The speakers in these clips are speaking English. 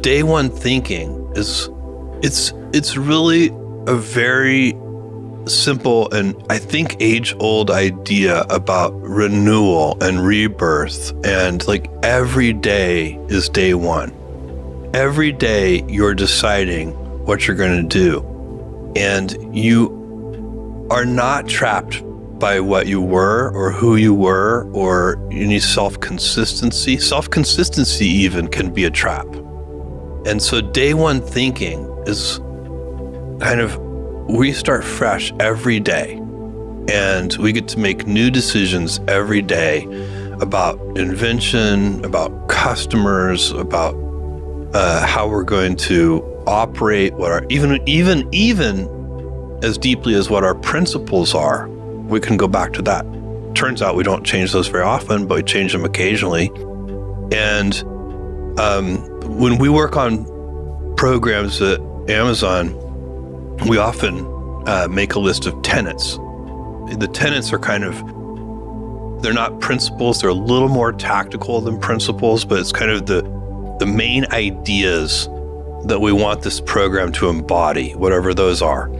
day one thinking is, it's really a very simple and I think age-old idea about renewal and rebirth. And like every day is day one. Every day you're deciding what you're going to do. And you are not trapped by what you were or who you were or any self-consistency. Self-consistency even can be a trap. And so day one thinking is kind of, we start fresh every day and we get to make new decisions every day about invention, about customers, about how we're going to operate, what our, even as deeply as what our principles are. We can go back to that. Turns out we don't change those very often, but we change them occasionally. And when we work on programs at Amazon, we often make a list of tenets. The tenets are kind of, they're not principles, they're a little more tactical than principles, but it's kind of the main ideas that we want this program to embody, whatever those are.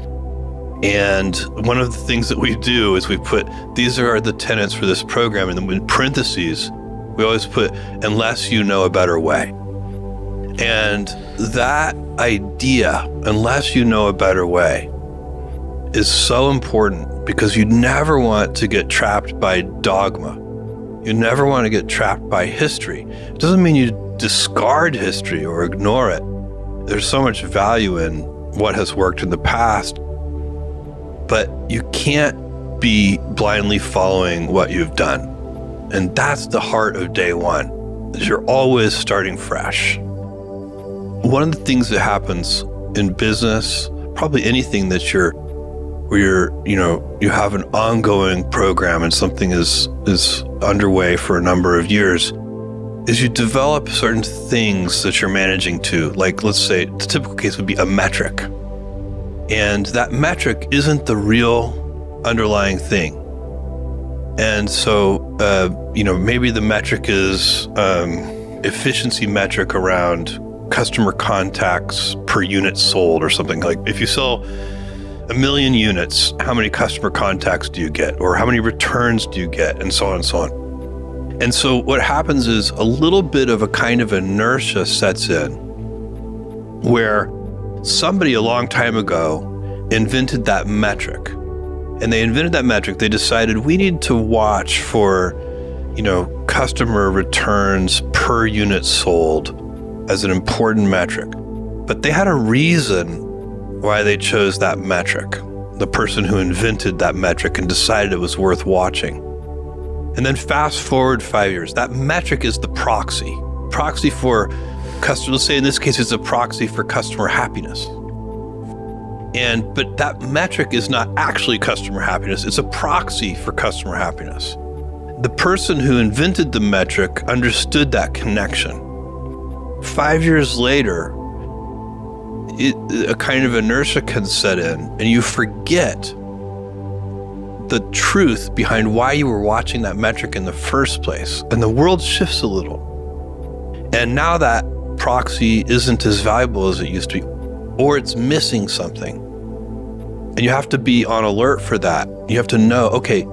And one of the things that we do is we put, these are the tenets for this program, and then in parentheses, we always put, unless you know a better way. And that idea, unless you know a better way, is so important because you never want to get trapped by dogma. You never want to get trapped by history. It doesn't mean you discard history or ignore it. There's so much value in what has worked in the past, but you can't be blindly following what you've done. And that's the heart of day one, is you're always starting fresh. One of the things that happens in business, probably anything that you have an ongoing program and something is underway for a number of years, is you develop certain things that you're managing to, like let's say the typical case would be a metric. And that metric isn't the real underlying thing. And so, maybe the metric is efficiency metric around customer contacts per unit sold or something. Like if you sell 1 million units, how many customer contacts do you get? Or how many returns do you get? And so on and so on. And so what happens is a little bit of a kind of inertia sets in where somebody a long time ago invented that metric. And they invented that metric. They decided we need to watch for, customer returns per unit sold as an important metric. But they had a reason why they chose that metric. The person who invented that metric and decided it was worth watching. And then fast forward 5 years, that metric is the proxy for customer. Let's say in this case, it's a proxy for customer happiness. But that metric is not actually customer happiness. It's a proxy for customer happiness. The person who invented the metric understood that connection. 5 years later, a kind of inertia can set in and you forget the truth behind why you were watching that metric in the first place. And the world shifts a little. And now that proxy isn't as valuable as it used to be, or it's missing something. And you have to be on alert for that. You have to know, okay,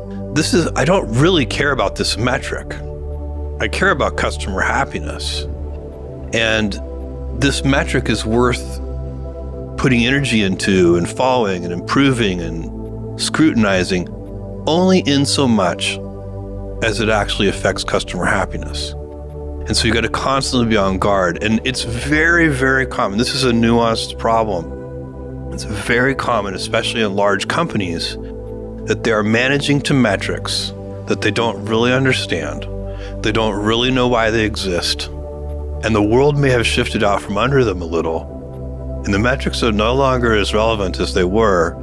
I don't really care about this metric. I care about customer happiness. And this metric is worth putting energy into and following and improving and scrutinizing only in so much as it actually affects customer happiness. And so you got to constantly be on guard. And it's very, very common. This is a nuanced problem. It's very common, especially in large companies, that they are managing to metrics that they don't really understand. They don't really know why they exist. And the world may have shifted out from under them a little. And the metrics are no longer as relevant as they were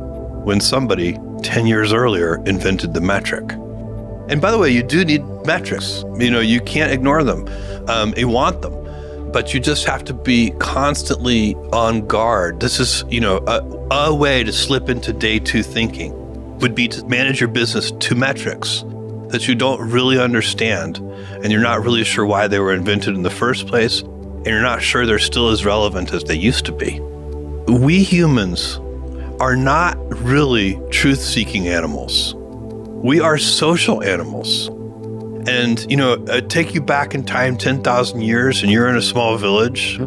when somebody 10 years earlier invented the metric. And by the way, you do need metrics. You can't ignore them. You want them, but you just have to be constantly on guard. This is, a way to slip into day two thinking would be to manage your business to metrics that you don't really understand and you're not really sure why they were invented in the first place. and you're not sure they're still as relevant as they used to be. We humans are not really truth-seeking animals. We are social animals. And, take you back in time 10,000 years and you're in a small village.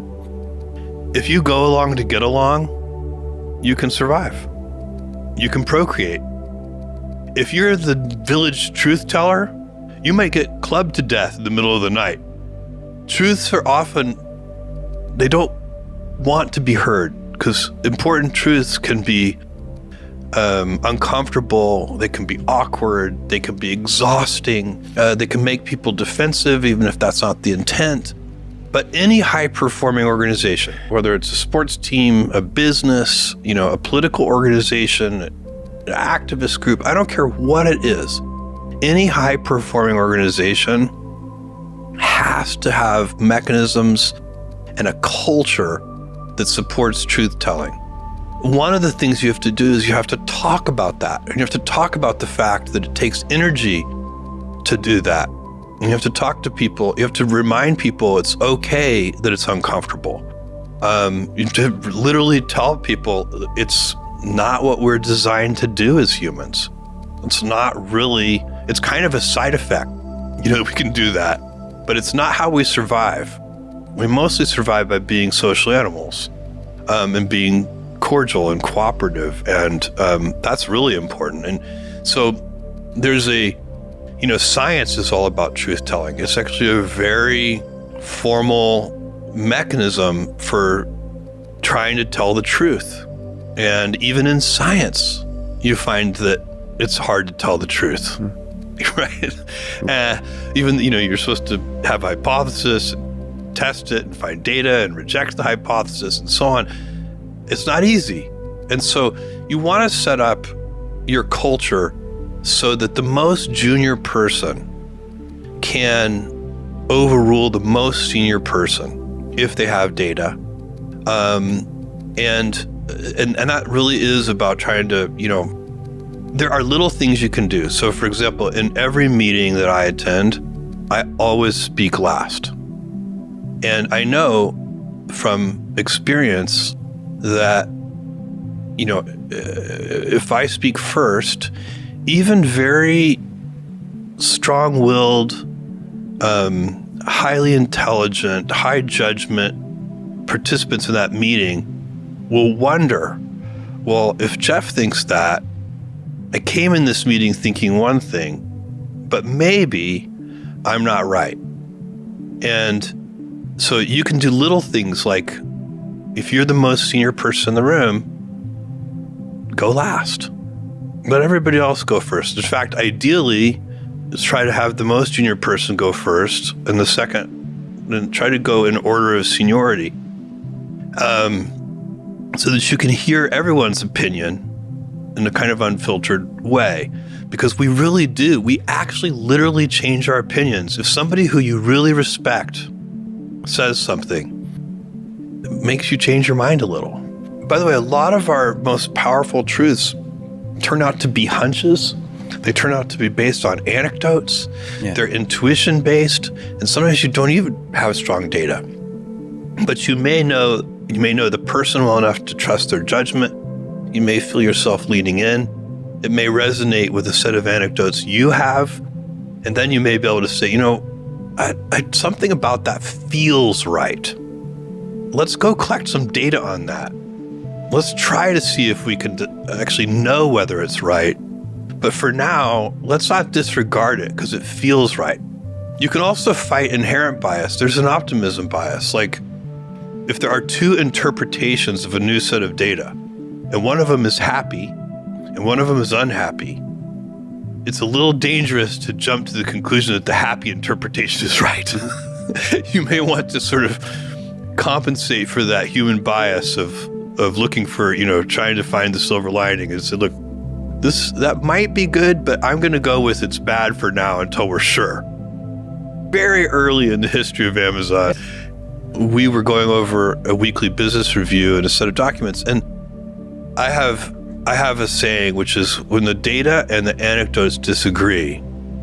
If you go along to get along, you can survive. You can procreate. If you're the village truth teller, you might get clubbed to death in the middle of the night. Truths are often, they don't want to be heard because important truths can be uncomfortable, they can be awkward, they can be exhausting, they can make people defensive even if that's not the intent. But any high-performing organization, whether it's a sports team, a business, a political organization, an activist group, I don't care what it is, any high-performing organization has to have mechanisms and a culture that supports truth-telling. One of the things you have to do is you have to talk about that. And you have to talk about the fact that it takes energy to do that. And you have to talk to people. You have to remind people it's okay that it's uncomfortable. You have to literally tell people it's not what we're designed to do as humans. It's not really, it's kind of a side effect. We can do that, but it's not how we survive. We mostly survive by being social animals and being cordial and cooperative, and that's really important. And so there's science is all about truth-telling. It's actually a very formal mechanism for trying to tell the truth. And even in science, you find that it's hard to tell the truth, right? Even, you're supposed to have a hypothesis, and test it, and find data, and reject the hypothesis, and so on. It's not easy. And so you want to set up your culture so that the most junior person can overrule the most senior person if they have data. And that really is about trying to, there are little things you can do. So for example, in every meeting that I attend, I always speak last. And I know from experience that, if I speak first, even very strong-willed, highly intelligent, high judgment participants in that meeting will wonder, well, if Jeff thinks that, I came in this meeting thinking one thing, but maybe I'm not right. And so you can do little things like, if you're the most senior person in the room, go last. Let everybody else go first. In fact, ideally, let's try to have the most junior person go first, and the second, and try to go in order of seniority, so that you can hear everyone's opinion in a kind of unfiltered way. Because we really do. We actually literally change our opinions. If somebody who you really respect says something, it makes you change your mind a little. By the way, a lot of our most powerful truths turn out to be hunches. They turn out to be based on anecdotes. Yeah. They're intuition based, and sometimes you don't even have strong data. But you may know the person well enough to trust their judgment. You may feel yourself leaning in. It may resonate with a set of anecdotes you have, and then you may be able to say, something about that feels right. Let's go collect some data on that. Let's try to see if we can actually know whether it's right. But for now, let's not disregard it because it feels right. You can also fight inherent bias. There's an optimism bias. Like if there are two interpretations of a new set of data, and one of them is happy and one of them is unhappy, it's a little dangerous to jump to the conclusion that the happy interpretation is right. You may want to sort of compensate for that human bias of looking for, trying to find the silver lining and say, look, that might be good, but I'm going to go with it's bad for now until we're sure. Very early in the history of Amazon, we were going over a weekly business review and a set of documents, and I have a saying, which is when the data and the anecdotes disagree,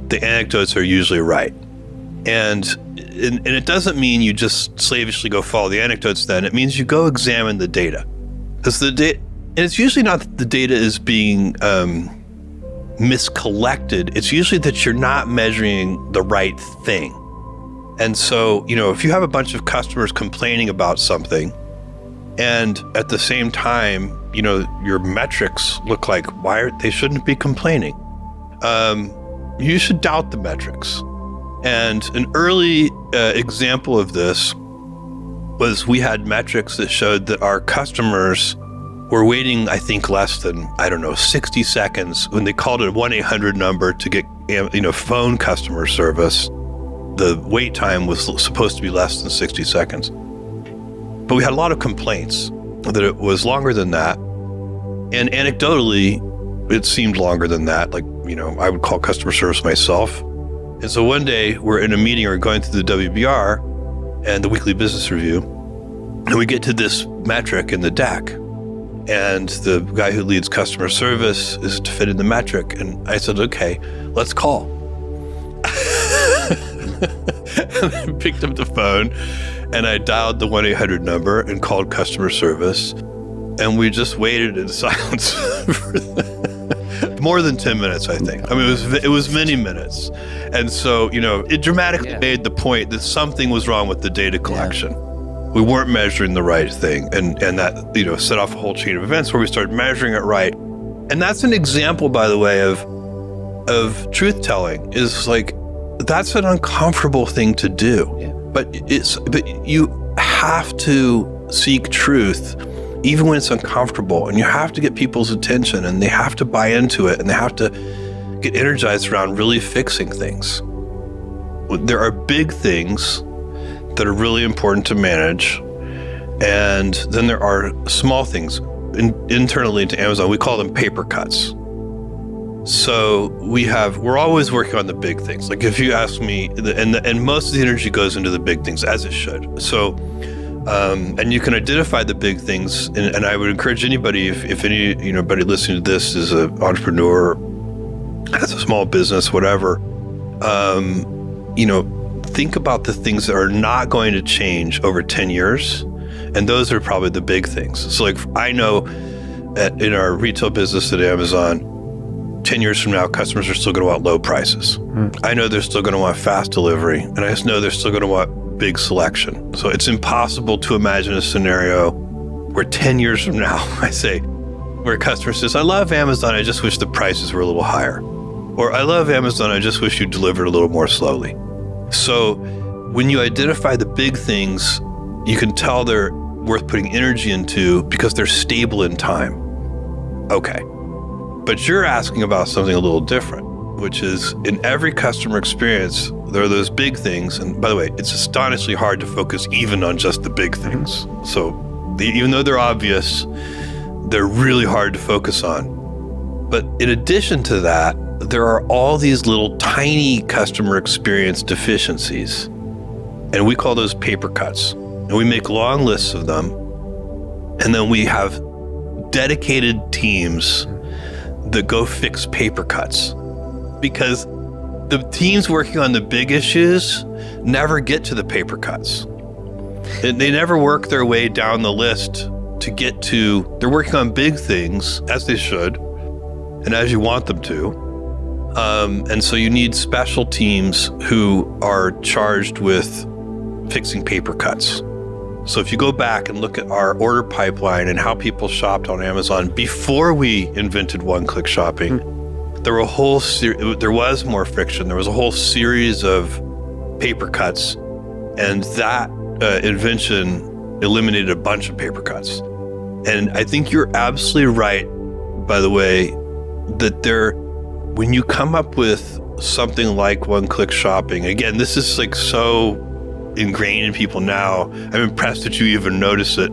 the anecdotes are usually right. And it doesn't mean you just slavishly go follow the anecdotes then. It means you go examine the data. Because and it's usually not that the data is being miscollected. It's usually that you're not measuring the right thing. And so, if you have a bunch of customers complaining about something, and at the same time, your metrics look like they shouldn't be complaining. You should doubt the metrics. And an early example of this was we had metrics that showed that our customers were waiting, I think, less than, 60 seconds when they called a 1-800 number to get, phone customer service. The wait time was supposed to be less than 60 seconds. But we had a lot of complaints that it was longer than that. And anecdotally, it seemed longer than that. Like, I would call customer service myself. And so one day we're in a meeting or going through the WBR and the weekly business review, and we get to this metric in the deck. And the guy who leads customer service is to fit in the metric. And I said, okay, let's call. And I picked up the phone and I dialed the 1-800 number and called customer service. And we just waited in silence for more than 10 minutes, I think. I mean, it was many minutes. And so, it dramatically made the point that something was wrong with the data collection. Yeah. We weren't measuring the right thing. And that, set off a whole chain of events where we started measuring it right. And that's an example, by the way, of truth telling is like, that's an uncomfortable thing to do. Yeah. But you have to seek truth even when it's uncomfortable, and you have to get people's attention, and they have to buy into it, and they have to get energized around really fixing things. There are big things that are really important to manage, and then there are small things. Internally into Amazon, we call them paper cuts. So we're always working on the big things. Like if you ask me, and most of the energy goes into the big things, as it should. So, and you can identify the big things, and I would encourage anybody, if anybody listening to this is an entrepreneur, has a small business, whatever, think about the things that are not going to change over 10 years. And those are probably the big things. So like I know in our retail business at Amazon, 10 years from now, customers are still going to want low prices. I know they're still going to want fast delivery, and I just know they're still going to want big selection. So it's impossible to imagine a scenario where 10 years from now, where a customer says, I love Amazon, I just wish the prices were a little higher. Or I love Amazon, I just wish you delivered a little more slowly. So when you identify the big things, you can tell they're worth putting energy into because they're stable in time. Okay. But you're asking about something a little different, which is in every customer experience, there are those big things. And by the way, it's astonishingly hard to focus even on just the big things. So even though they're obvious, they're really hard to focus on. But in addition to that, there are all these little tiny customer experience deficiencies. And we call those paper cuts. And we make long lists of them. And then we have dedicated teams that go fix paper cuts, because the teams working on the big issues never get to the paper cuts. And they never work their way down the list to get to, they're working on big things as they should and as you want them to. And so you need special teams who are charged with fixing paper cuts. So if you go back and look at our order pipeline and how people shopped on Amazon before we invented one-click shopping, there was more friction. There was a whole series of paper cuts, and that invention eliminated a bunch of paper cuts. And I think you're absolutely right, by the way, that when you come up with something like one-click shopping, again, this is like so ingrained in people now. I'm impressed that you even notice it.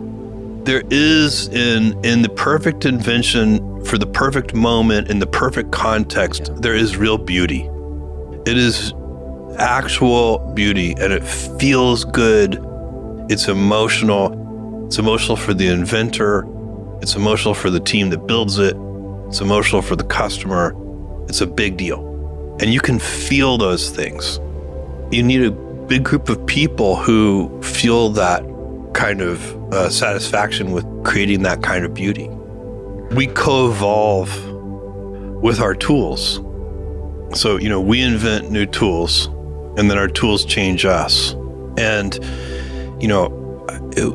There is in the perfect invention for the perfect moment in the perfect context, there is real beauty. It is actual beauty, and it feels good. It's emotional. It's emotional for the inventor. It's emotional for the team that builds it. It's emotional for the customer. It's a big deal. And you can feel those things. you need a big group of people who feel that kind of satisfaction with creating that kind of beauty. We co-evolve with our tools. So, we invent new tools, and then our tools change us. And,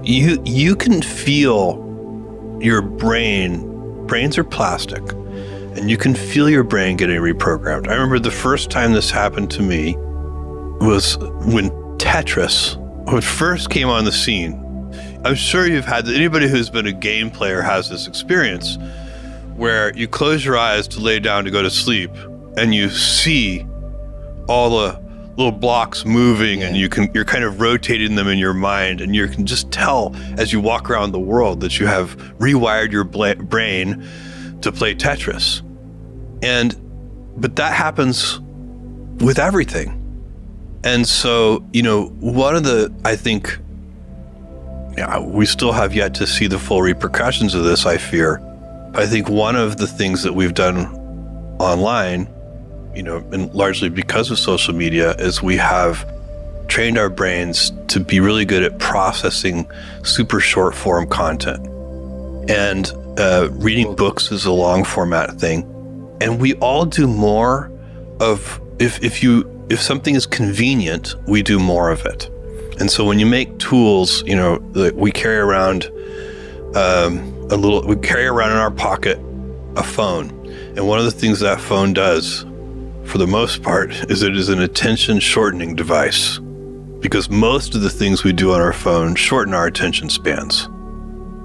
you can feel your brains are plastic, and you can feel your brain getting reprogrammed. I remember the first time this happened to me was when Tetris, when it first came on the scene. I'm sure you've had, anybody who's been a game player has this experience where you close your eyes to lay down to go to sleep, and you see all the little blocks moving, and you're kind of rotating them in your mind, and you can just tell as you walk around the world that you have rewired your brain to play Tetris. But that happens with everything. And so, one of the, I think, we still have yet to see the full repercussions of this, I fear. I think one of the things that we've done online, and largely because of social media, is we have trained our brains to be really good at processing super short form content. And reading books is a long format thing. And we all do more of, if something is convenient, we do more of it. And so when you make tools, we carry around we carry around in our pocket a phone. And one of the things that phone does, for the most part, is it is an attention shortening device, because most of the things we do on our phone shorten our attention spans.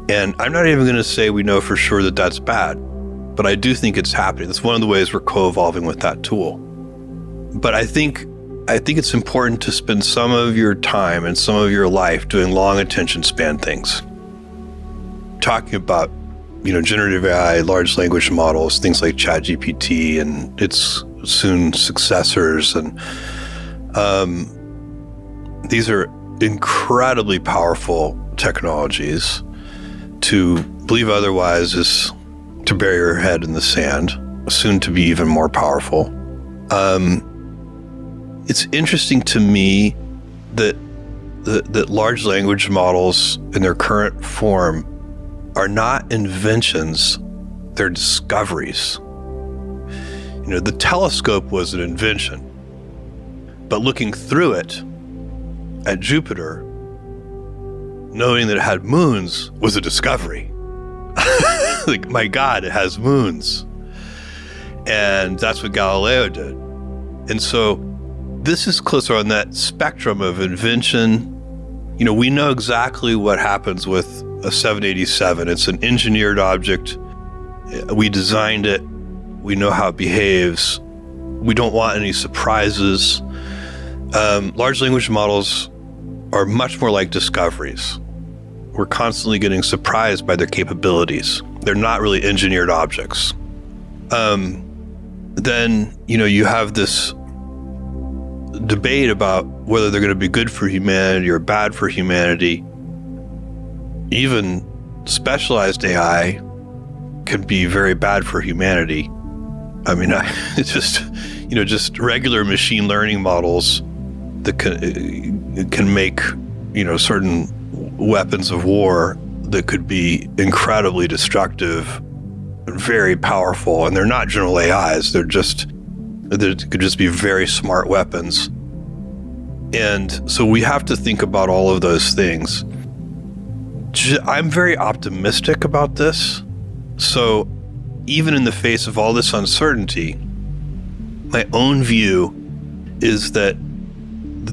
And I'm not even going to say we know for sure that that's bad, but I do think it's happening. That's one of the ways we're co-evolving with that tool. But I think it's important to spend some of your time and some of your life doing long attention span things. Talking about, generative AI, large language models, things like ChatGPT and its soon successors. And these are incredibly powerful technologies. To believe otherwise is to bury your head in the sand, soon to be even more powerful. It's interesting to me that large language models in their current form are not inventions, they're discoveries. The telescope was an invention, but looking through it at Jupiter, knowing that it had moons, was a discovery. Like, my God, it has moons. And that's what Galileo did. And so this is closer on that spectrum of invention. We know exactly what happens with a 787. It's an engineered object. We designed it. We know how it behaves. We don't want any surprises. Large language models are much more like discoveries. We're constantly getting surprised by their capabilities. They're not really engineered objects. Then, you have this debate about whether they're going to be good for humanity or bad for humanity. Even specialized AI can be very bad for humanity. I mean, it's just regular machine learning models that can make, certain weapons of war that could be incredibly destructive, very powerful, and they're not general AIs. They could just be very smart weapons. And so we have to think about all of those things. I'm very optimistic about this. So even in the face of all this uncertainty, my own view is that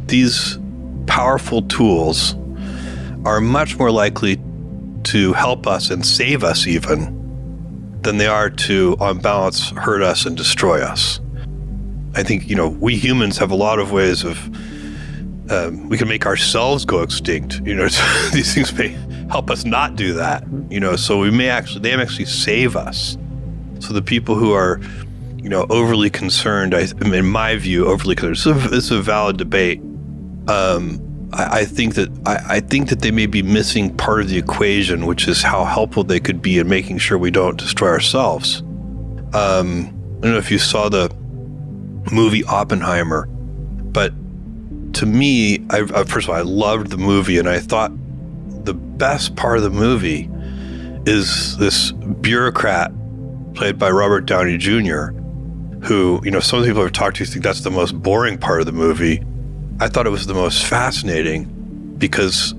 these powerful tools are much more likely to help us and save us even than they are to, on balance, hurt us and destroy us. I think, we humans have a lot of ways of, we can make ourselves go extinct. These things may help us not do that, so they may actually save us. So the people who are, overly concerned, in my view, overly concerned, it's a valid debate. I think that they may be missing part of the equation, which is how helpful they could be in making sure we don't destroy ourselves. I don't know if you saw the movie Oppenheimer, but to me, first of all, I loved the movie, and I thought the best part of the movie is this bureaucrat played by Robert Downey Jr., who, some of the people I've talked to think that's the most boring part of the movie. I thought it was the most fascinating, because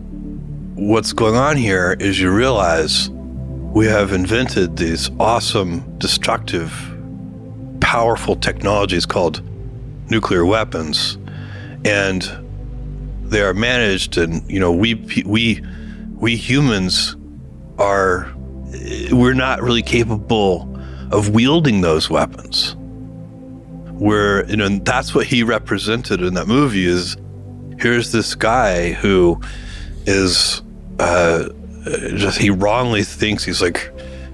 what's going on here is you realize we have invented these awesome, destructive, powerful technologies called nuclear weapons, and they are managed, and we humans we're not really capable of wielding those weapons. And that's what he represented in that movie. Is here's this guy who is he wrongly thinks, he's like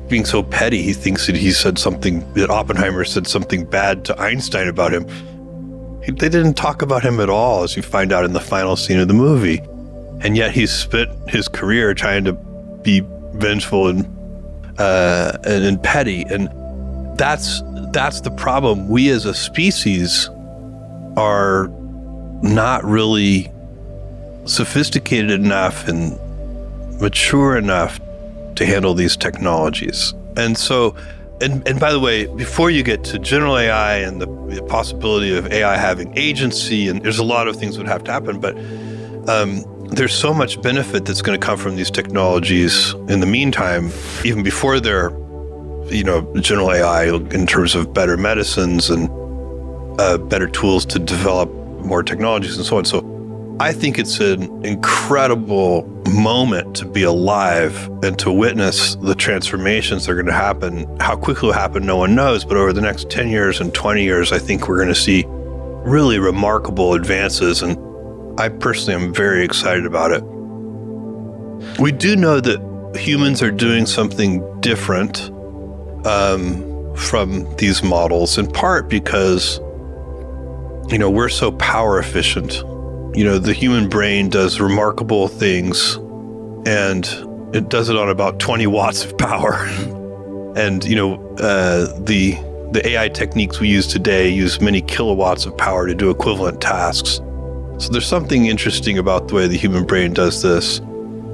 being so petty, he thinks that Oppenheimer said something bad to Einstein about him. They didn't talk about him at all, as you find out in the final scene of the movie. And yet he spent his career trying to be vengeful and petty. And that's the problem. We as a species are not really sophisticated enough and mature enough to handle these technologies. And so, and by the way, before you get to general AI and the possibility of AI having agency, and there's a lot of things that would have to happen, but there's so much benefit that's going to come from these technologies in the meantime, even before they're, general AI, in terms of better medicines and better tools to develop more technologies and so on. So I think it's an incredible moment to be alive and to witness the transformations that are going to happen. How quickly it will happen, no one knows, but over the next 10 years and 20 years, I think we're going to see really remarkable advances, and I personally am very excited about it. We do know that humans are doing something different from these models, in part because, we're so power efficient. The human brain does remarkable things, and it does it on about 20 watts of power. And, the AI techniques we use today use many kilowatts of power to do equivalent tasks. So there's something interesting about the way the human brain does this.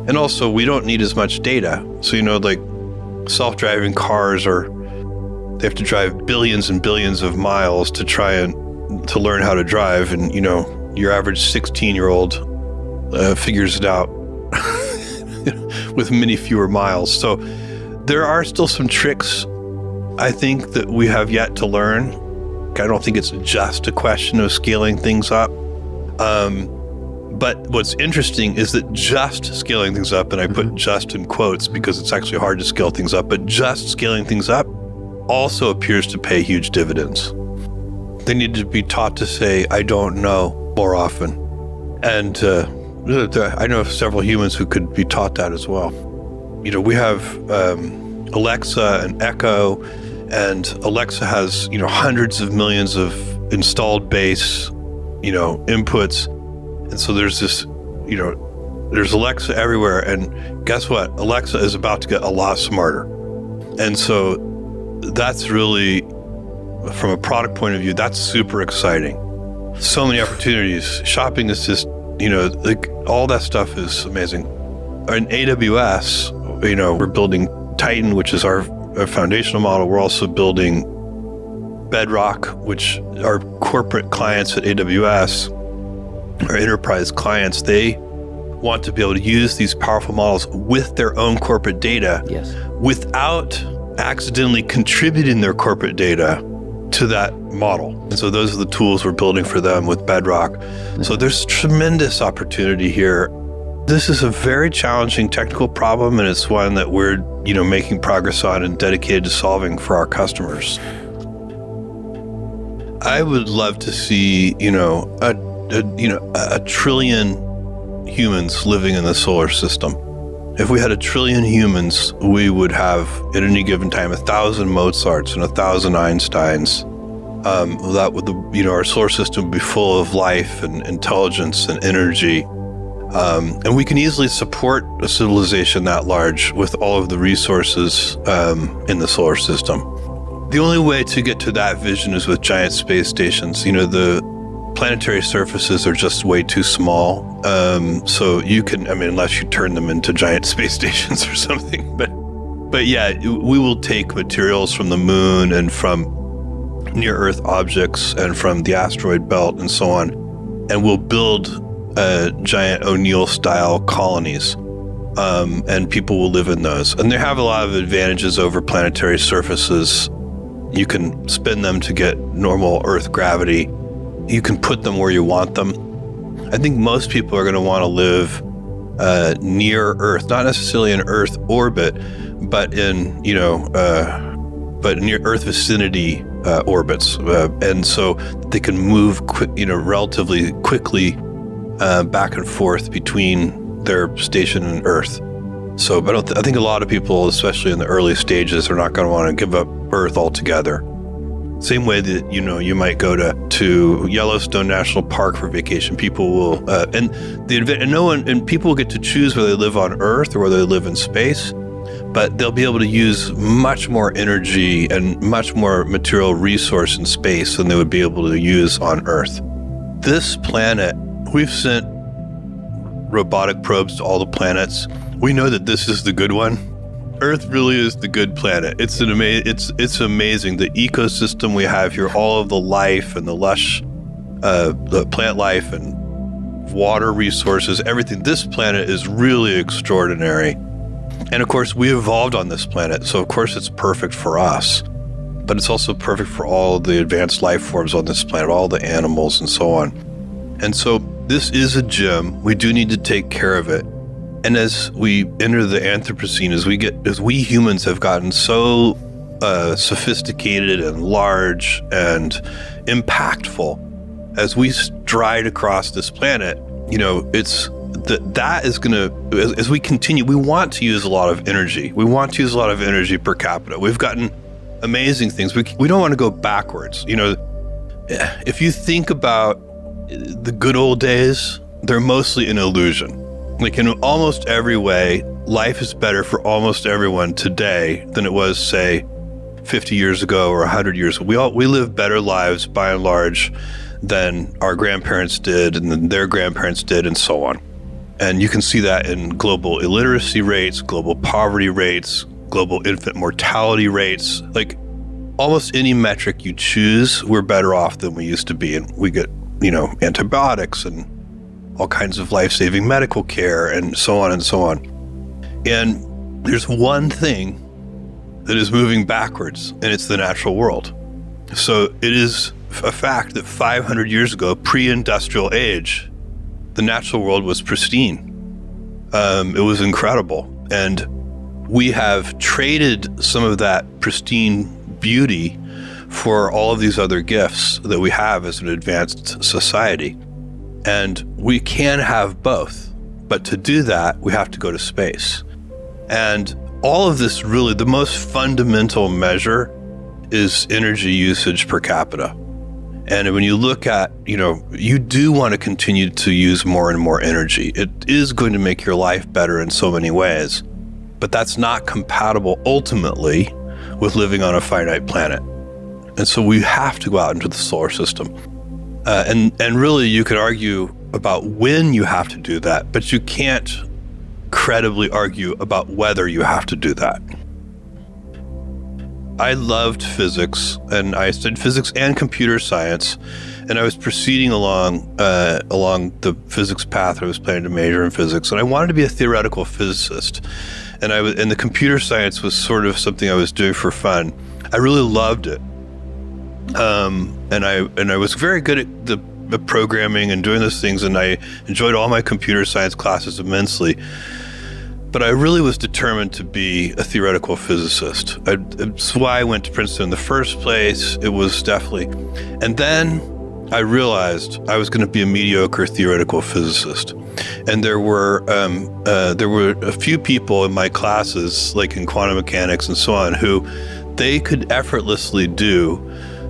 And also, we don't need as much data. So, like self-driving cars they have to drive billions and billions of miles to to learn how to drive. And, your average 16-year-old figures it out with many fewer miles. So there are still some tricks, I think, that we have yet to learn. I don't think it's just a question of scaling things up. But what's interesting is that just scaling things up, and I put just in quotes because it's actually hard to scale things up, but just scaling things up also appears to pay huge dividends. They need to be taught to say, I don't know, more often. And I know of several humans who could be taught that as well. We have Alexa and Echo, and Alexa has, hundreds of millions of installed base, inputs. And so there's this, there's Alexa everywhere. And guess what? Alexa is about to get a lot smarter. And so that's really, from a product point of view, that's super exciting. So many opportunities. Shopping assist, all that stuff is amazing. In AWS, we're building Titan, which is our foundational model. We're also building Bedrock, which our corporate clients at AWS, our enterprise clients, they want to be able to use these powerful models with their own corporate data, without accidentally contributing their corporate data to that model. And so those are the tools we're building for them with Bedrock. So there's tremendous opportunity here. This is a very challenging technical problem, and it's one that we're, making progress on and dedicated to solving for our customers. I would love to see, a trillion humans living in the solar system. If we had 1 trillion humans, we would have, at any given time, 1,000 Mozarts and 1,000 Einsteins. That would, our solar system would be full of life and intelligence and energy. And we can easily support a civilization that large with all of the resources in the solar system. The only way to get to that vision is with giant space stations. The planetary surfaces are just way too small. So you can, unless you turn them into giant space stations or something, but yeah, we will take materials from the moon and from near Earth objects and from the asteroid belt and so on, and we'll build giant O'Neill style colonies. And people will live in those. And they have a lot of advantages over planetary surfaces. You can spin them to get normal Earth gravity. You can put them where you want them. I think most people are going to want to live near Earth, not necessarily in Earth orbit, but in, but near Earth vicinity orbits. And so they can move relatively quickly back and forth between their station and Earth. So, but I think a lot of people, especially in the early stages, are not going to want to give up Earth altogether. Same way that, you might go to Yellowstone National Park for vacation. People will, and people will get to choose whether they live on Earth or whether they live in space, but they'll be able to use much more energy and much more material resource in space than they would be able to use on Earth. This planet, we've sent robotic probes to all the planets. We know that this is the good one. Earth really is the good planet. It's amazing. The ecosystem we have here, all of the life and the lush, the plant life and water resources, everything. This planet is really extraordinary. And of course, we evolved on this planet, so of course it's perfect for us. But it's also perfect for all the advanced life forms on this planet, all the animals and so on. And so this is a gem. We do need to take care of it. And as we enter the Anthropocene, as we humans have gotten so sophisticated and large and impactful, as we stride across this planet, that is going to, as we continue, we want to use a lot of energy. We want to use a lot of energy per capita. We've gotten amazing things. We don't want to go backwards. If you think about the good old days, they're mostly an illusion. Like in almost every way, life is better for almost everyone today than it was, say, 50 years ago or 100 years ago. We live better lives by and large than our grandparents did and then their grandparents did and so on. And you can see that in global illiteracy rates, global poverty rates, global infant mortality rates. Like almost any metric you choose, we're better off than we used to be. And we get antibiotics and all kinds of life-saving medical care and so on and so on. And there's one thing that is moving backwards, and it's the natural world. So it is a fact that 500 years ago, pre-industrial age, the natural world was pristine. It was incredible. And we have traded some of that pristine beauty for all of these other gifts that we have as an advanced society. And we can have both, but to do that, we have to go to space. And all of this, really, the most fundamental measure is energy usage per capita. And when you look at, you do want to continue to use more and more energy. It is going to make your life better in so many ways, but that's not compatible ultimately with living on a finite planet. And so we have to go out into the solar system. And really, you could argue about when you have to do that, but you can't credibly argue about whether you have to do that. I loved physics, and I studied physics and computer science, and I was proceeding along the physics path. I was planning to major in physics, and I wanted to be a theoretical physicist. And the computer science was sort of something I was doing for fun. I really loved it. And I was very good at the programming and doing those things, and I enjoyed all my computer science classes immensely. But I really was determined to be a theoretical physicist. That's why I went to Princeton in the first place. It was definitely, and then I realized I was going to be a mediocre theoretical physicist. And there were a few people in my classes, like in quantum mechanics and so on, who they could effortlessly do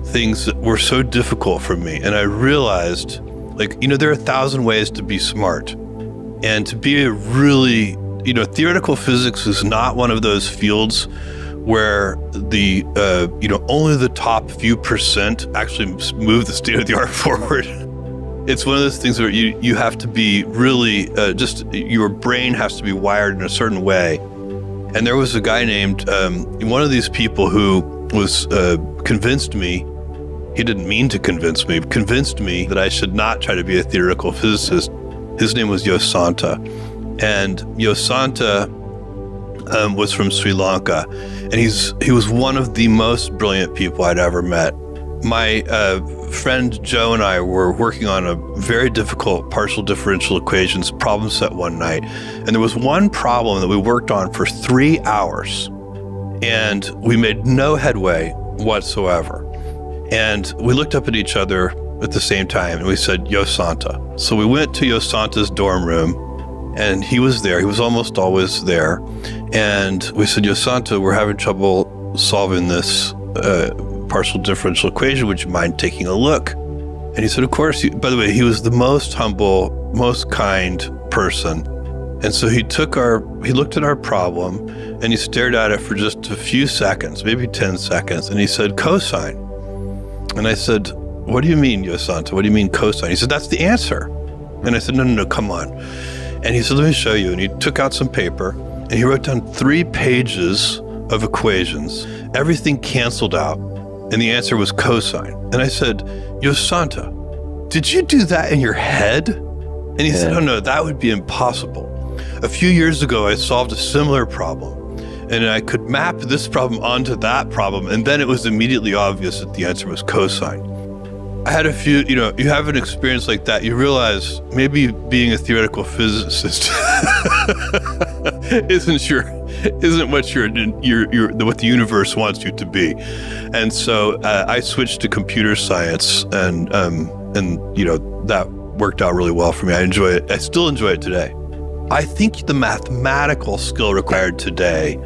things that were so difficult for me. And I realized, there are 1,000 ways to be smart. And to be a really, theoretical physics is not one of those fields where the, only the top few percent actually move the state of the art forward. it's one of those things where you have to be really, just your brain has to be wired in a certain way. And there was a guy named, one of these people who was convinced me, he didn't mean to convince me that I should not try to be a theoretical physicist. His name was Yosanta. And Yosanta was from Sri Lanka. And he was one of the most brilliant people I'd ever met. My friend Joe and I were working on a very difficult partial differential equations problem set one night. And there was one problem that we worked on for 3 hours. And we made no headway whatsoever. And we looked up at each other at the same time and we said, Yosanta. So we went to Yosanta's dorm room and he was there. He was almost always there. And we said, Yosanta, we're having trouble solving this partial differential equation. Would you mind taking a look? And he said, of course. By the way, he was the most humble, most kind person. And so he looked at our problem and he stared at it for just a few seconds, maybe 10 seconds. And he said, cosine. And I said, what do you mean, Yosanta? What do you mean cosine? He said, that's the answer. And I said, no, come on. And he said, let me show you. And he took out some paper and he wrote down 3 pages of equations. Everything canceled out. And the answer was cosine. And I said, Yosanta, did you do that in your head? And he said, oh no, that would be impossible. A few years ago, I solved a similar problem. And I could map this problem onto that problem, and then it was immediately obvious that the answer was cosine. I had a few, you have an experience like that, you realize maybe being a theoretical physicist isn't what what the universe wants you to be. And so I switched to computer science, and that worked out really well for me. I enjoy it. I still enjoy it today. I think the mathematical skill required today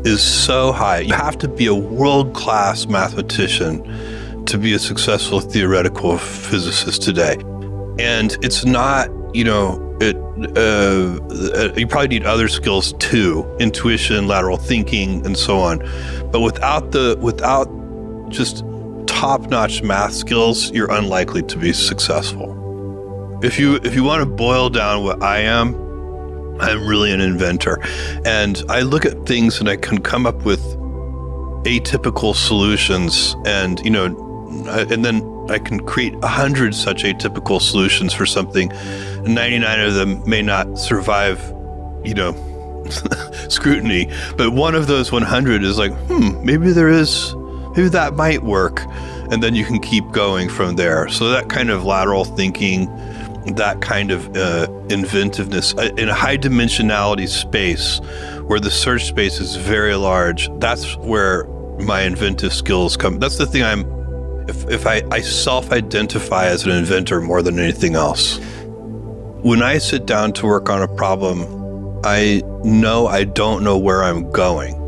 is so high. You have to be a world-class mathematician to be a successful theoretical physicist today. And it's not, you probably need other skills too, intuition, lateral thinking, and so on. But without just top-notch math skills, you're unlikely to be successful. If you want to boil down what I am, I'm really an inventor, and I look at things and I can come up with atypical solutions, and and then I can create 100 such atypical solutions for something. 99 of them may not survive, scrutiny, but one of those 100 is like, maybe that might work, and then you can keep going from there. So that kind of lateral thinking, that kind of inventiveness in a high dimensionality space where the search space is very large, that's where my inventive skills come. That's the thing I self-identify as an inventor more than anything else. When I sit down to work on a problem, I know I don't know where I'm going.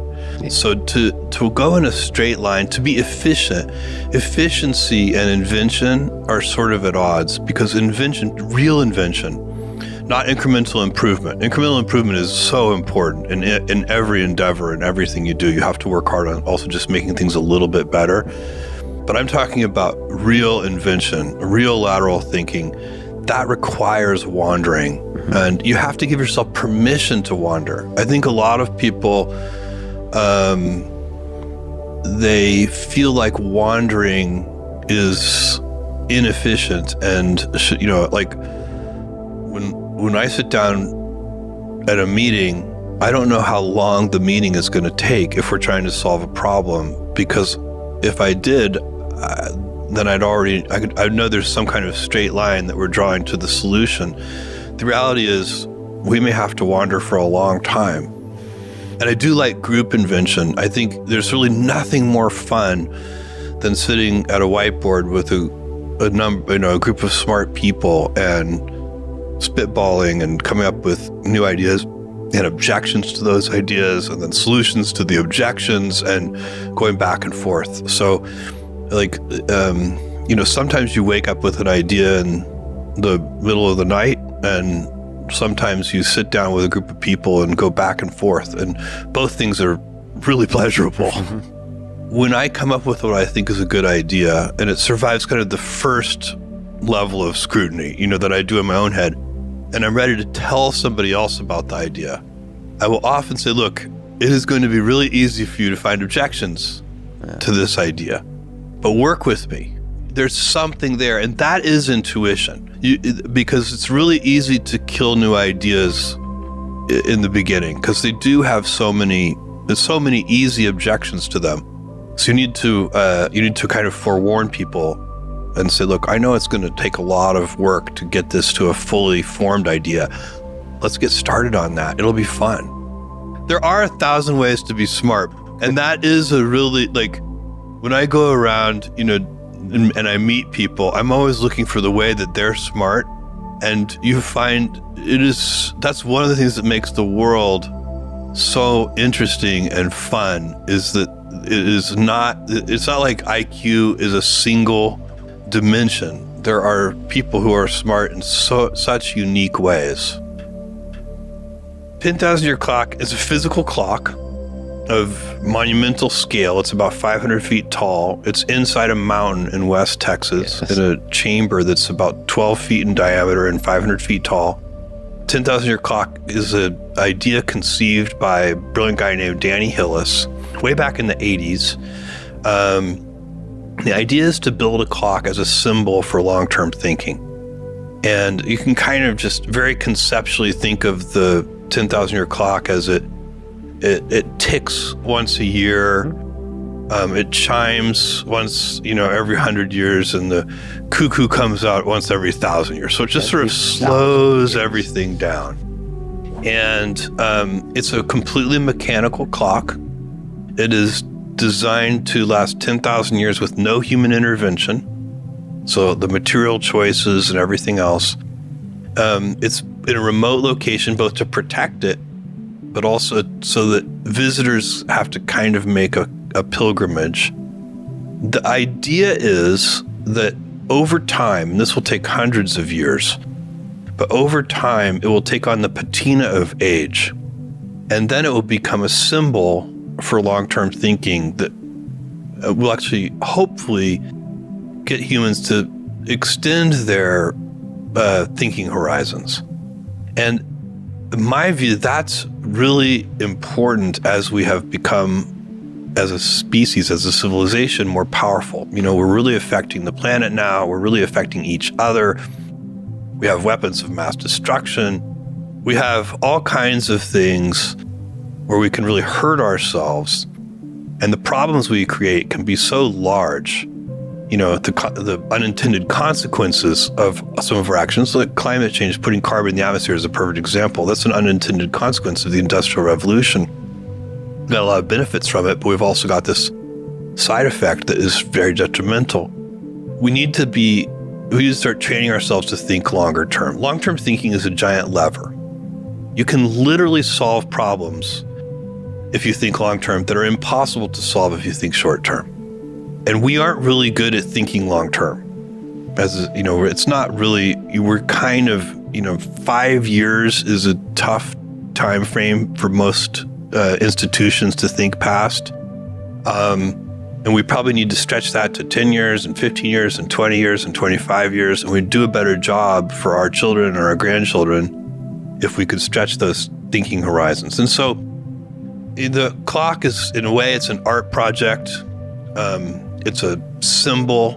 So to go in a straight line, to be efficient, efficiency and invention are sort of at odds, because real invention, not incremental improvement. Incremental improvement is so important in every endeavor and everything you do. You have to work hard on also just making things a little bit better. But I'm talking about real invention, real lateral thinking. That requires wandering, and you have to give yourself permission to wander. I think a lot of people, they feel like wandering is inefficient, and like when I sit down at a meeting, I don't know how long the meeting is going to take if we're trying to solve a problem, because if I did, then I'd know there's some kind of straight line that we're drawing to the solution. The reality is we may have to wander for a long time. And I do like group invention. I think there's really nothing more fun than sitting at a whiteboard with a group of smart people and spitballing and coming up with new ideas and objections to those ideas, and then solutions to the objections, and going back and forth. So, like, sometimes you wake up with an idea in the middle of the night, and sometimes you sit down with a group of people and go back and forth, and both things are really pleasurable. When I come up with what I think is a good idea, and it survives kind of the first level of scrutiny, that I do in my own head, and I'm ready to tell somebody else about the idea, I will often say, look, it is going to be really easy for you to find objections to this idea, but work with me. There's something there, and that is intuition, because it's really easy to kill new ideas in the beginning, because they do have so many easy objections to them. So you need to kind of forewarn people and say, look, I know it's going to take a lot of work to get this to a fully formed idea. Let's get started on that. It'll be fun. There are 1,000 ways to be smart, and that is a really, like, when I go around, and I meet people, I'm always looking for the way that they're smart, and you find that's one of the things that makes the world so interesting and fun, is that it's not like IQ is a single dimension. There are people who are smart in such unique ways. 10,000-year clock is a physical clock of monumental scale. It's about 500 feet tall. It's inside a mountain in West Texas, in a chamber that's about 12 feet in diameter and 500 feet tall. 10,000-year clock is an idea conceived by a brilliant guy named Danny Hillis way back in the 80s. The idea is to build a clock as a symbol for long-term thinking. And you can kind of just very conceptually think of the 10,000-year clock as it ticks once a year. It chimes once, every 100 years, and the cuckoo comes out once every 1,000 years. So it just sort of slows everything down. And it's a completely mechanical clock. It is designed to last 10,000 years with no human intervention. So the material choices and everything else. It's in a remote location, both to protect it, but also so that visitors have to kind of make a pilgrimage. The idea is that over time, and this will take hundreds of years, but over time, it will take on the patina of age. And then it will become a symbol for long-term thinking that will actually, hopefully, get humans to extend their thinking horizons. And in my view, that's really important as we have become, as a species, as a civilization, more powerful. We're really affecting the planet now. We're really affecting each other. We have weapons of mass destruction. We have all kinds of things where we can really hurt ourselves. And the problems we create can be so large. The unintended consequences of some of our actions, like climate change, putting carbon in the atmosphere is a perfect example. That's an unintended consequence of the Industrial Revolution. We've got a lot of benefits from it, but we've also got this side effect that is very detrimental. We need to start training ourselves to think longer term. Long-term thinking is a giant lever. You can literally solve problems if you think long-term that are impossible to solve if you think short-term. And we aren't really good at thinking long-term. It's not really, we're kind of, 5 years is a tough time frame for most institutions to think past. And we probably need to stretch that to 10 years and 15 years and 20 years and 25 years. And we'd do a better job for our children or our grandchildren if we could stretch those thinking horizons. And so the clock is, in a way, it's an art project. It's a symbol.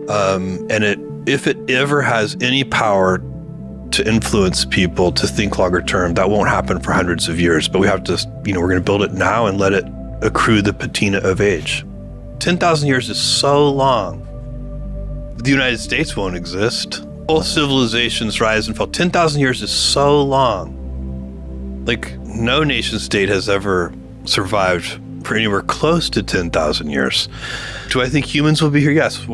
And if it ever has any power to influence people to think longer term, that won't happen for hundreds of years. But we have to, we're going to build it now and let it accrue the patina of age. 10,000 years is so long. The United States won't exist. All civilizations rise and fall. 10,000 years is so long. Like, no nation state has ever survived for anywhere close to 10,000 years. Do I think humans will be here? Yes.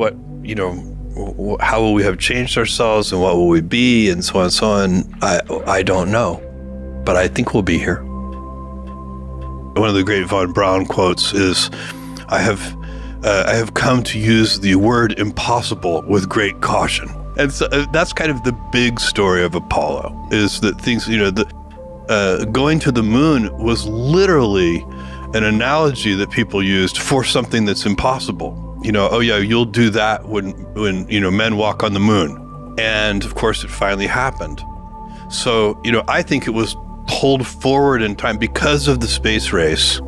How will we have changed ourselves and what will we be and so on and so on? I don't know, but I think we'll be here. One of the great Von Braun quotes is, I have come to use the word impossible with great caution. And so that's kind of the big story of Apollo, is that things, going to the moon was literally an analogy that people used for something that's impossible. Oh yeah, you'll do that when men walk on the moon. And of course, it finally happened. So, I think it was pulled forward in time because of the space race.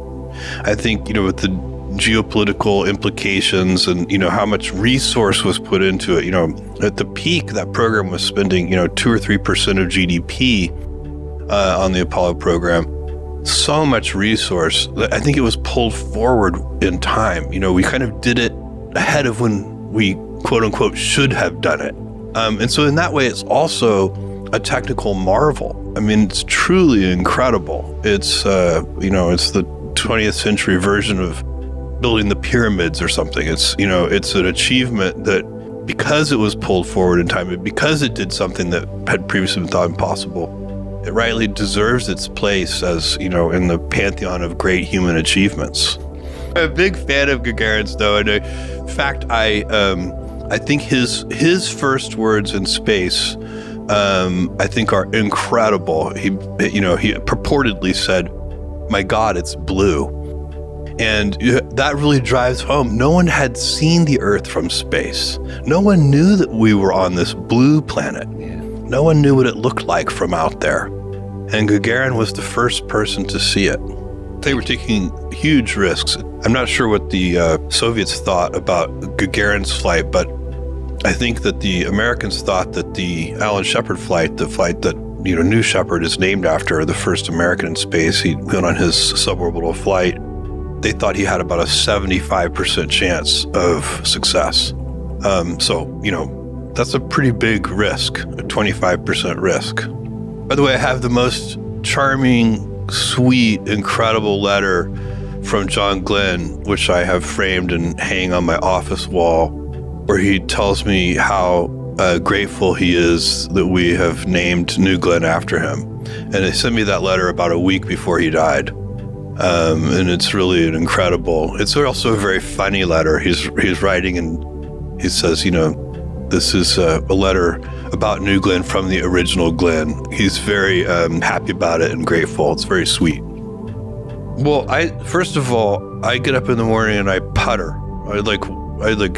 I think, with the geopolitical implications and, how much resource was put into it, at the peak, that program was spending, 2 or 3% of GDP on the Apollo program. So much resource that I think it was pulled forward in time. We kind of did it ahead of when we, quote unquote, should have done it. And so in that way, it's also a technical marvel. I mean, it's truly incredible. It's, it's the 20th century version of building the pyramids or something. It's, it's an achievement that because it was pulled forward in time, and because it did something that had previously been thought impossible, it rightly deserves its place as, in the pantheon of great human achievements. I'm a big fan of Gagarin's, though, and in fact, I think his first words in space, I think, are incredible. He purportedly said, "My God, it's blue," and that really drives home. No one had seen the Earth from space. No one knew that we were on this blue planet. Yeah. No one knew what it looked like from out there. And Gagarin was the first person to see it. They were taking huge risks. I'm not sure what the Soviets thought about Gagarin's flight, but I think that the Americans thought that the Alan Shepard flight, the flight that, New Shepard is named after, the first American in space, he went on his suborbital flight. They thought he had about a 75% chance of success. So, that's a pretty big risk, a 25% risk. By the way, I have the most charming, sweet, incredible letter from John Glenn, which I have framed and hang on my office wall, where he tells me how grateful he is that we have named New Glenn after him. And he sent me that letter about a week before he died. And it's really an incredible, it's also a very funny letter. He's writing and he says, this is a letter about New Glenn from the original Glenn. He's very happy about it and grateful. It's very sweet. Well, first of all, I get up in the morning and I putter. I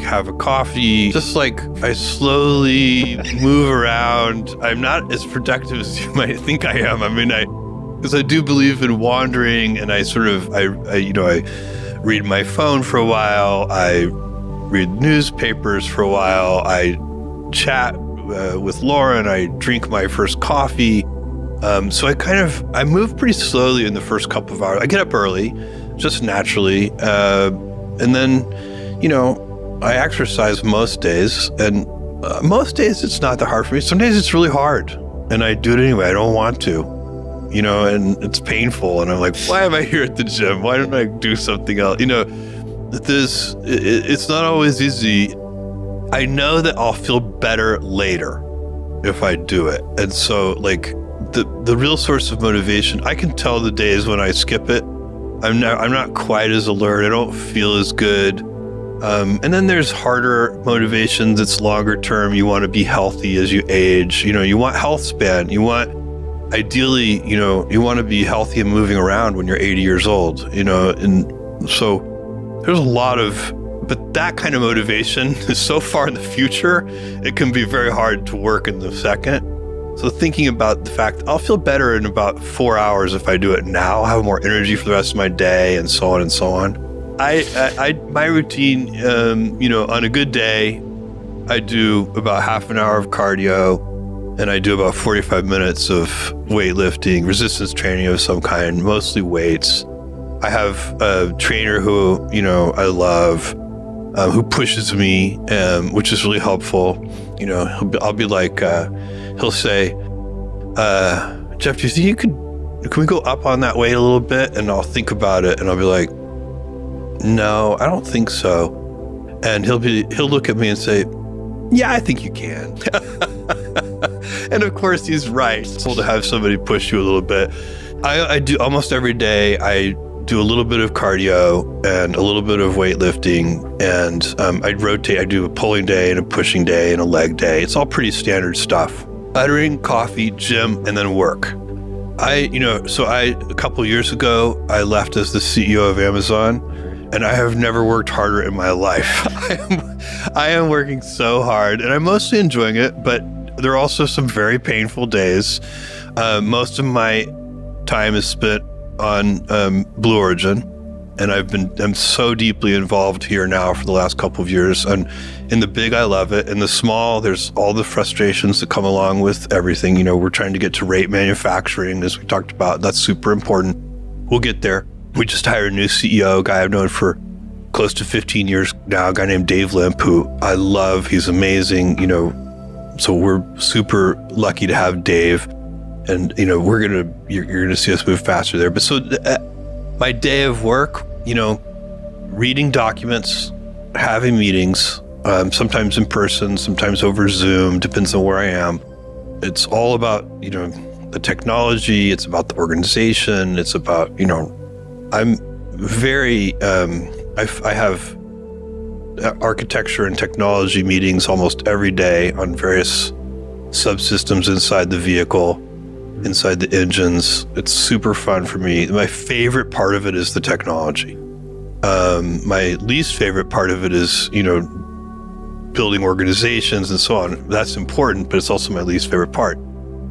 have a coffee, just I slowly move around. I'm not as productive as you might think I am. I mean, because I do believe in wandering, and I read my phone for a while. I read newspapers for a while. I chat with Lauren. I drink my first coffee. So I move pretty slowly in the first couple of hours. I get up early, just naturally. And then, I exercise most days, and most days it's not that hard for me. Some days it's really hard, and I do it anyway. I don't want to, and it's painful. And I'm like, why am I here at the gym? Why don't I do something else? It's not always easy. I know that I'll feel better later if I do it. And so the real source of motivation, I can tell the days when I skip it. I'm not quite as alert. I don't feel as good. And then there's harder motivations. It's longer term. You want to be healthy as you age. You want health span. You want, ideally, you want to be healthy and moving around when you're 80 years old, and so there's a lot of, but that kind of motivation is so far in the future, it can be very hard to work in the second. So thinking about the fact I'll feel better in about 4 hours if I do it now, I'll have more energy for the rest of my day, and so on and so on. My routine, on a good day, I do about half an hour of cardio, and I do about 45 minutes of weightlifting, resistance training of some kind, mostly weights. I have a trainer who, I love, who pushes me, which is really helpful. I'll be like, he'll say, Jeff, do you think can we go up on that weight a little bit? And I'll think about it, and I'll be like, no, I don't think so. And he'll look at me and say, yeah, I think you can. And of course he's right. It's cool to have somebody push you a little bit. I do almost every day. I do a little bit of cardio and a little bit of weightlifting, and I rotate. I do a pulling day and a pushing day and a leg day. It's all pretty standard stuff. Buttering, coffee, gym, and then work. A couple years ago, I left as the CEO of Amazon, and I have never worked harder in my life. I am working so hard, and I'm mostly enjoying it, but there are also some very painful days. Most of my time is spent on Blue Origin, and I'm so deeply involved here now for the last couple of years. And in the big, I love it. In the small, there's all the frustrations that come along with everything. We're trying to get to rate manufacturing, as we talked about. That's super important. We'll get there. We just hired a new CEO, a guy I've known for close to 15 years now, a guy named Dave Limp, who I love. He's amazing, so we're super lucky to have Dave. And, you're going to see us move faster there. But so my day of work, reading documents, having meetings, sometimes in person, sometimes over Zoom, depends on where I am. It's all about, the technology. It's about the organization. It's about, I'm very, I have architecture and technology meetings almost every day on various subsystems inside the vehicle, inside the engines. It's super fun for me. My favorite part of it is the technology. My least favorite part of it is, building organizations and so on. That's important, but it's also my least favorite part.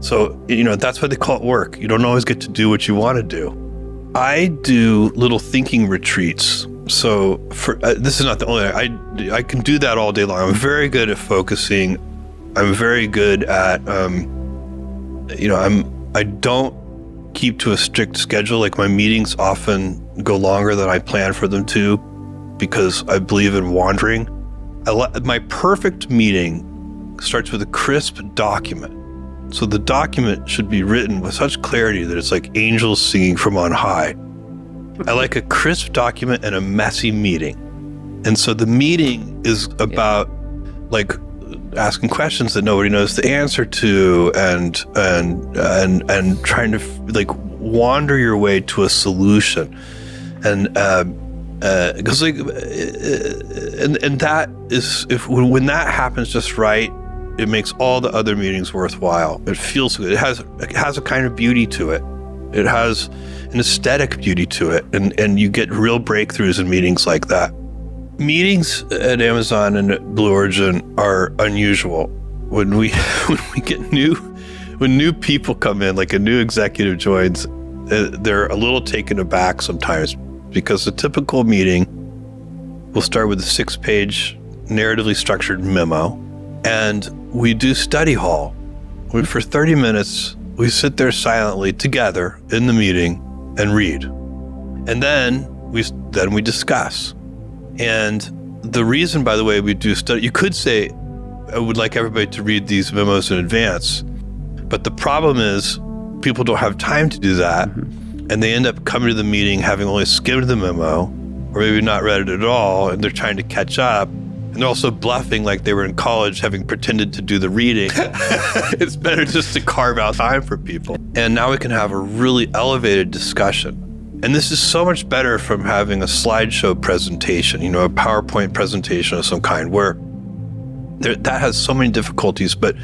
So, that's why they call it work. You don't always get to do what you want to do. I do little thinking retreats. So this is not the only, I can do that all day long. I'm very good at focusing. I'm very good at, I don't keep to a strict schedule. Like my meetings often go longer than I plan for them to because I believe in wandering. My perfect meeting starts with a crisp document. So the document should be written with such clarity that it's like angels singing from on high. I like a crisp document and a messy meeting. And so the meeting is about like asking questions that nobody knows the answer to and trying to like wander your way to a solution. And because like and that is when that happens just right, it makes all the other meetings worthwhile. It feels good. It has a kind of beauty to it. It has an aesthetic beauty to it, and you get real breakthroughs in meetings like that. Meetings at Amazon and at Blue Origin are unusual. When new people come in, like a new executive joins, they're a little taken aback sometimes because the typical meeting will start with a 6-page narratively structured memo. And we do study hall. For 30 minutes, we sit there silently together in the meeting and read. And then we discuss. And the reason, by the way, we do study, you could say, I would like everybody to read these memos in advance. But the problem is people don't have time to do that. Mm-hmm. And they end up coming to the meeting having only skimmed the memo, or maybe not read it at all, and they're trying to catch up. And they're also bluffing like they were in college, having pretended to do the reading. It's better just to carve out time for people. And now we can have a really elevated discussion. And this is so much better from having a slideshow presentation, a PowerPoint presentation of some kind, where that has so many difficulties. But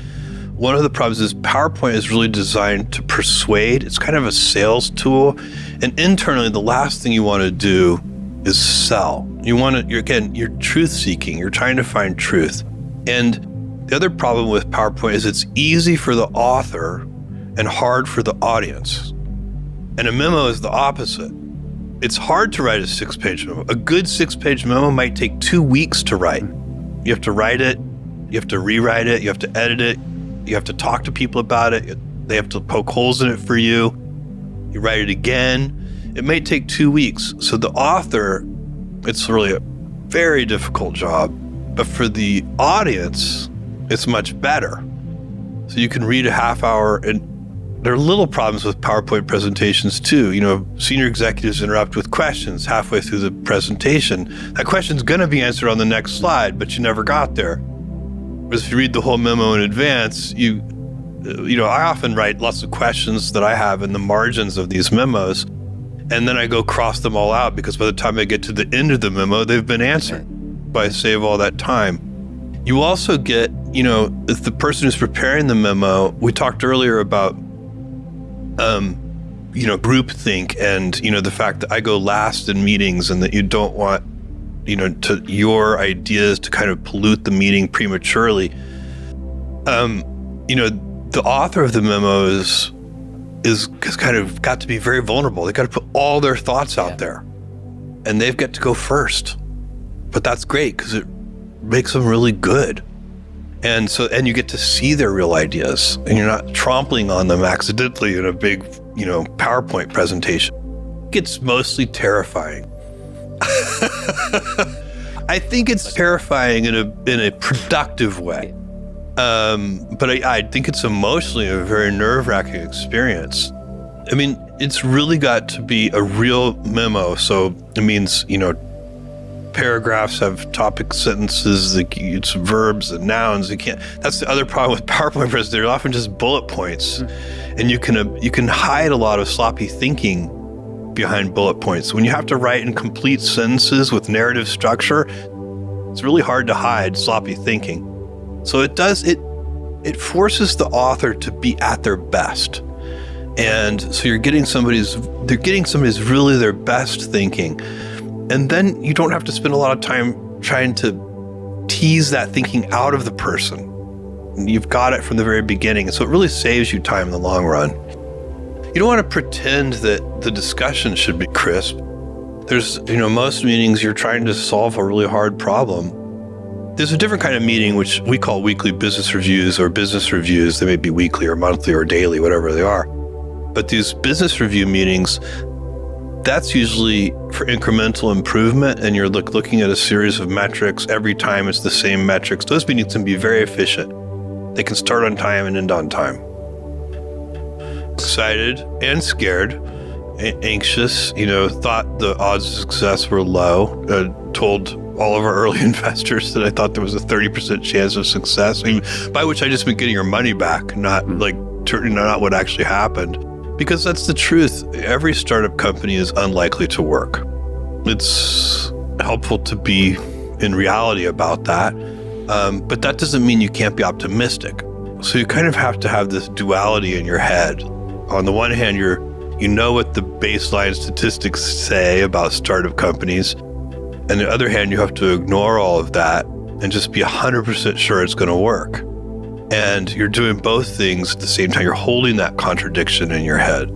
one of the problems is PowerPoint is really designed to persuade. It's kind of a sales tool. And internally, the last thing you want to do is sell. You're truth seeking. You're trying to find truth. And the other problem with PowerPoint is it's easy for the author and hard for the audience. And a memo is the opposite. It's hard to write a 6-page memo. A good 6-page memo might take 2 weeks to write. You have to write it, you have to rewrite it, you have to edit it, you have to talk to people about it, they have to poke holes in it for you, you write it again. It may take 2 weeks. So the author, it's really a very difficult job, but for the audience, it's much better. So you can read a half hour, and there are little problems with PowerPoint presentations too. Senior executives interrupt with questions halfway through the presentation. That question's gonna be answered on the next slide, but you never got there. Whereas if you read the whole memo in advance, I often write lots of questions that I have in the margins of these memos, and then I go cross them all out because by the time I get to the end of the memo, they've been answered. But I save all that time. You also get, if the person who's preparing the memo, we talked earlier about, groupthink and, the fact that I go last in meetings and that you don't want, to your ideas to kind of pollute the meeting prematurely. the author of the memo is kind of got to be very vulnerable. They got to put all their thoughts out there, and they've got to go first. But that's great because it makes them really good. And you get to see their real ideas, and you're not trampling on them accidentally in a big, PowerPoint presentation. It's mostly terrifying. I think it's terrifying in a productive way. But I think it's emotionally a very nerve-wracking experience. I mean, it's really got to be a real memo. So it means, paragraphs have topic sentences, it's verbs and nouns. That's the other problem with PowerPoint presentations. They're often just bullet points. And you can hide a lot of sloppy thinking behind bullet points. When you have to write in complete sentences with narrative structure, it's really hard to hide sloppy thinking. So it forces the author to be at their best. And so they're getting somebody's really their best thinking. And then you don't have to spend a lot of time trying to tease that thinking out of the person. You've got it from the very beginning. And so it really saves you time in the long run. You don't want to pretend that the discussion should be crisp. There's, most meetings you're trying to solve a really hard problem. There's a different kind of meeting, which we call weekly business reviews or business reviews. They may be weekly or monthly or daily, whatever they are. But these business review meetings, that's usually for incremental improvement, and you're looking at a series of metrics. Every time it's the same metrics. Those meetings can be very efficient. They can start on time and end on time. Excited and scared, anxious, thought the odds of success were low, told all of our early investors that I thought there was a 30% chance of success, by which I just meant getting your money back, not not what actually happened. Because that's the truth. Every startup company is unlikely to work. It's helpful to be in reality about that. But that doesn't mean you can't be optimistic. So you kind of have to have this duality in your head. On the one hand, you know what the baseline statistics say about startup companies. And on the other hand, you have to ignore all of that and just be 100% sure it's going to work. And you're doing both things at the same time. You're holding that contradiction in your head.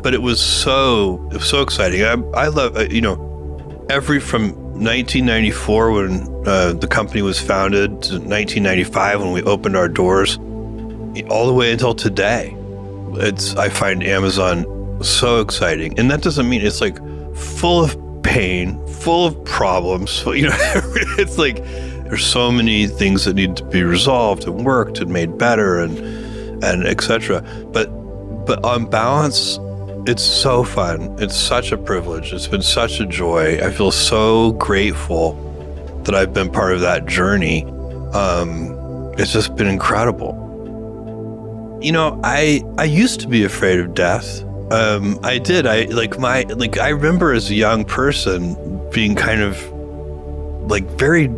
But it was so exciting. I love, from 1994 when the company was founded to 1995 when we opened our doors, all the way until today. I find Amazon so exciting. And that doesn't mean it's like full of pain, full of problems. It's like there's so many things that need to be resolved and worked and made better and etc. But on balance, it's so fun. It's such a privilege. It's been such a joy. I feel so grateful that I've been part of that journey. It's just been incredible. I used to be afraid of death. I did. I remember as a young person being kind of very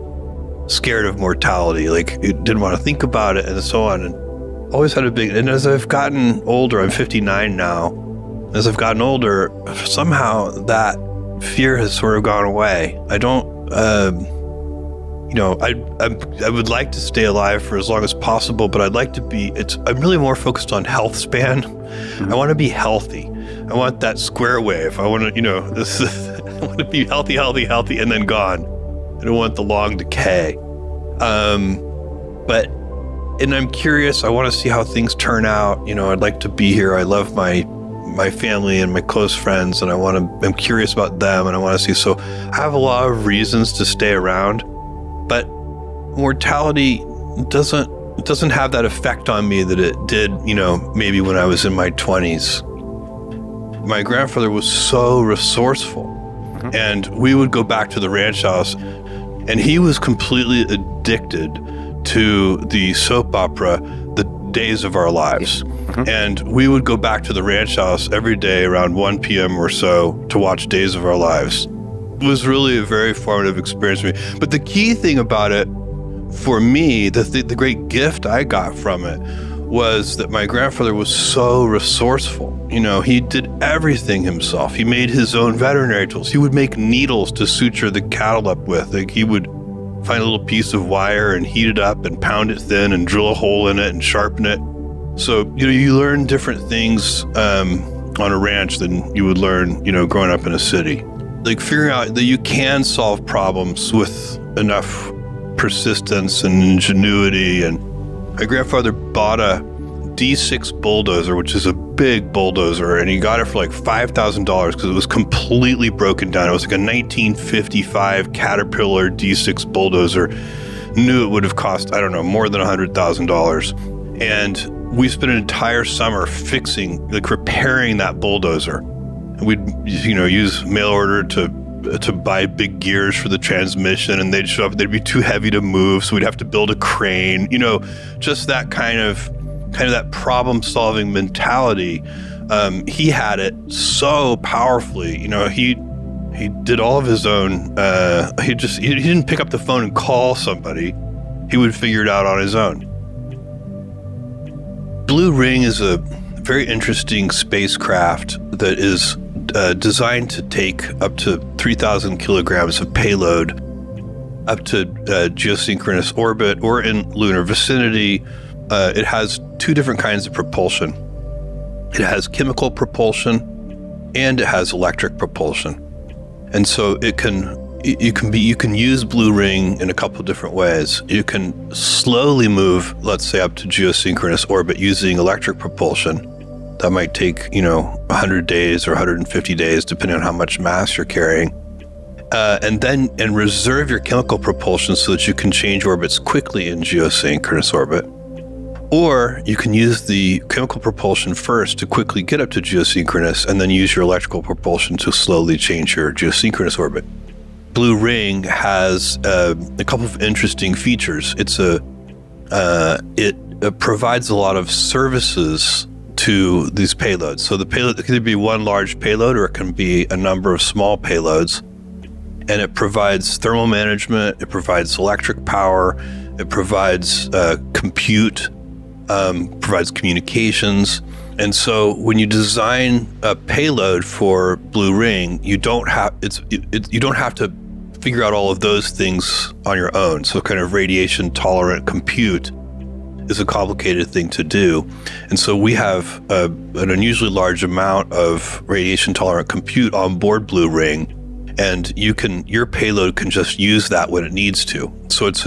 scared of mortality. Didn't want to think about it and so on. And always had and as I've gotten older, I'm 59 now. As I've gotten older, somehow that fear has sort of gone away. I don't, I would like to stay alive for as long as possible, but I'd like to be, I'm really more focused on health span. I want to be healthy. I want that square wave. I want to, I want to be healthy, and then gone. I don't want the long decay. And I'm curious. I want to see how things turn out. I'd like to be here. I love my family and my close friends, and I'm curious about them, and I want to see. So I have a lot of reasons to stay around, but mortality doesn't have that effect on me that it did, maybe when I was in my 20s. My grandfather was so resourceful, and we would go back to the ranch house, and he was completely addicted to the soap opera, The Days of Our Lives. And we would go back to the ranch house every day around 1 p.m. or so to watch Days of Our Lives. It was really a very formative experience for me. But the key thing about it, for me, the great gift I got from it was that my grandfather was so resourceful. He did everything himself. He made his own veterinary tools. He would make needles to suture the cattle up with. He would find a little piece of wire and heat it up and pound it thin and drill a hole in it and sharpen it. So, you learn different things on a ranch than you would learn, growing up in a city. Like figuring out that you can solve problems with enough persistence and ingenuity. And my grandfather bought a D6 bulldozer, which is a big bulldozer, and he got it for like $5,000 because it was completely broken down. It was like a 1955 Caterpillar D6 bulldozer. Knew it would have cost, I don't know, more than $100,000. And we spent an entire summer repairing that bulldozer. And we'd, use mail order to buy big gears for the transmission, and they'd show up, they'd be too heavy to move, so we'd have to build a crane, just that kind of that problem-solving mentality. He had it so powerfully. He did all of his own. He didn't pick up the phone and call somebody. He would figure it out on his own. Blue Ring is a very interesting spacecraft that is designed to take up to 3,000 kilograms of payload up to geosynchronous orbit or in lunar vicinity. It has two different kinds of propulsion. It has chemical propulsion and it has electric propulsion. And so you can use Blue Ring in a couple different ways. You can slowly move, let's say, up to geosynchronous orbit using electric propulsion. That might take, 100 days or 150 days, depending on how much mass you're carrying. And reserve your chemical propulsion so that you can change orbits quickly in geosynchronous orbit. Or you can use the chemical propulsion first to quickly get up to geosynchronous, and then use your electrical propulsion to slowly change your geosynchronous orbit. Blue Ring has a couple of interesting features. It provides a lot of services to these payloads. So the payload, it can be one large payload or it can be a number of small payloads. And it provides thermal management, it provides electric power, it provides compute, provides communications. And so when you design a payload for Blue Ring, you don't have to figure out all of those things on your own. So kind of radiation tolerant compute is a complicated thing to do. And so we have an unusually large amount of radiation tolerant compute on board Blue Ring, and your payload can just use that when it needs to. So it's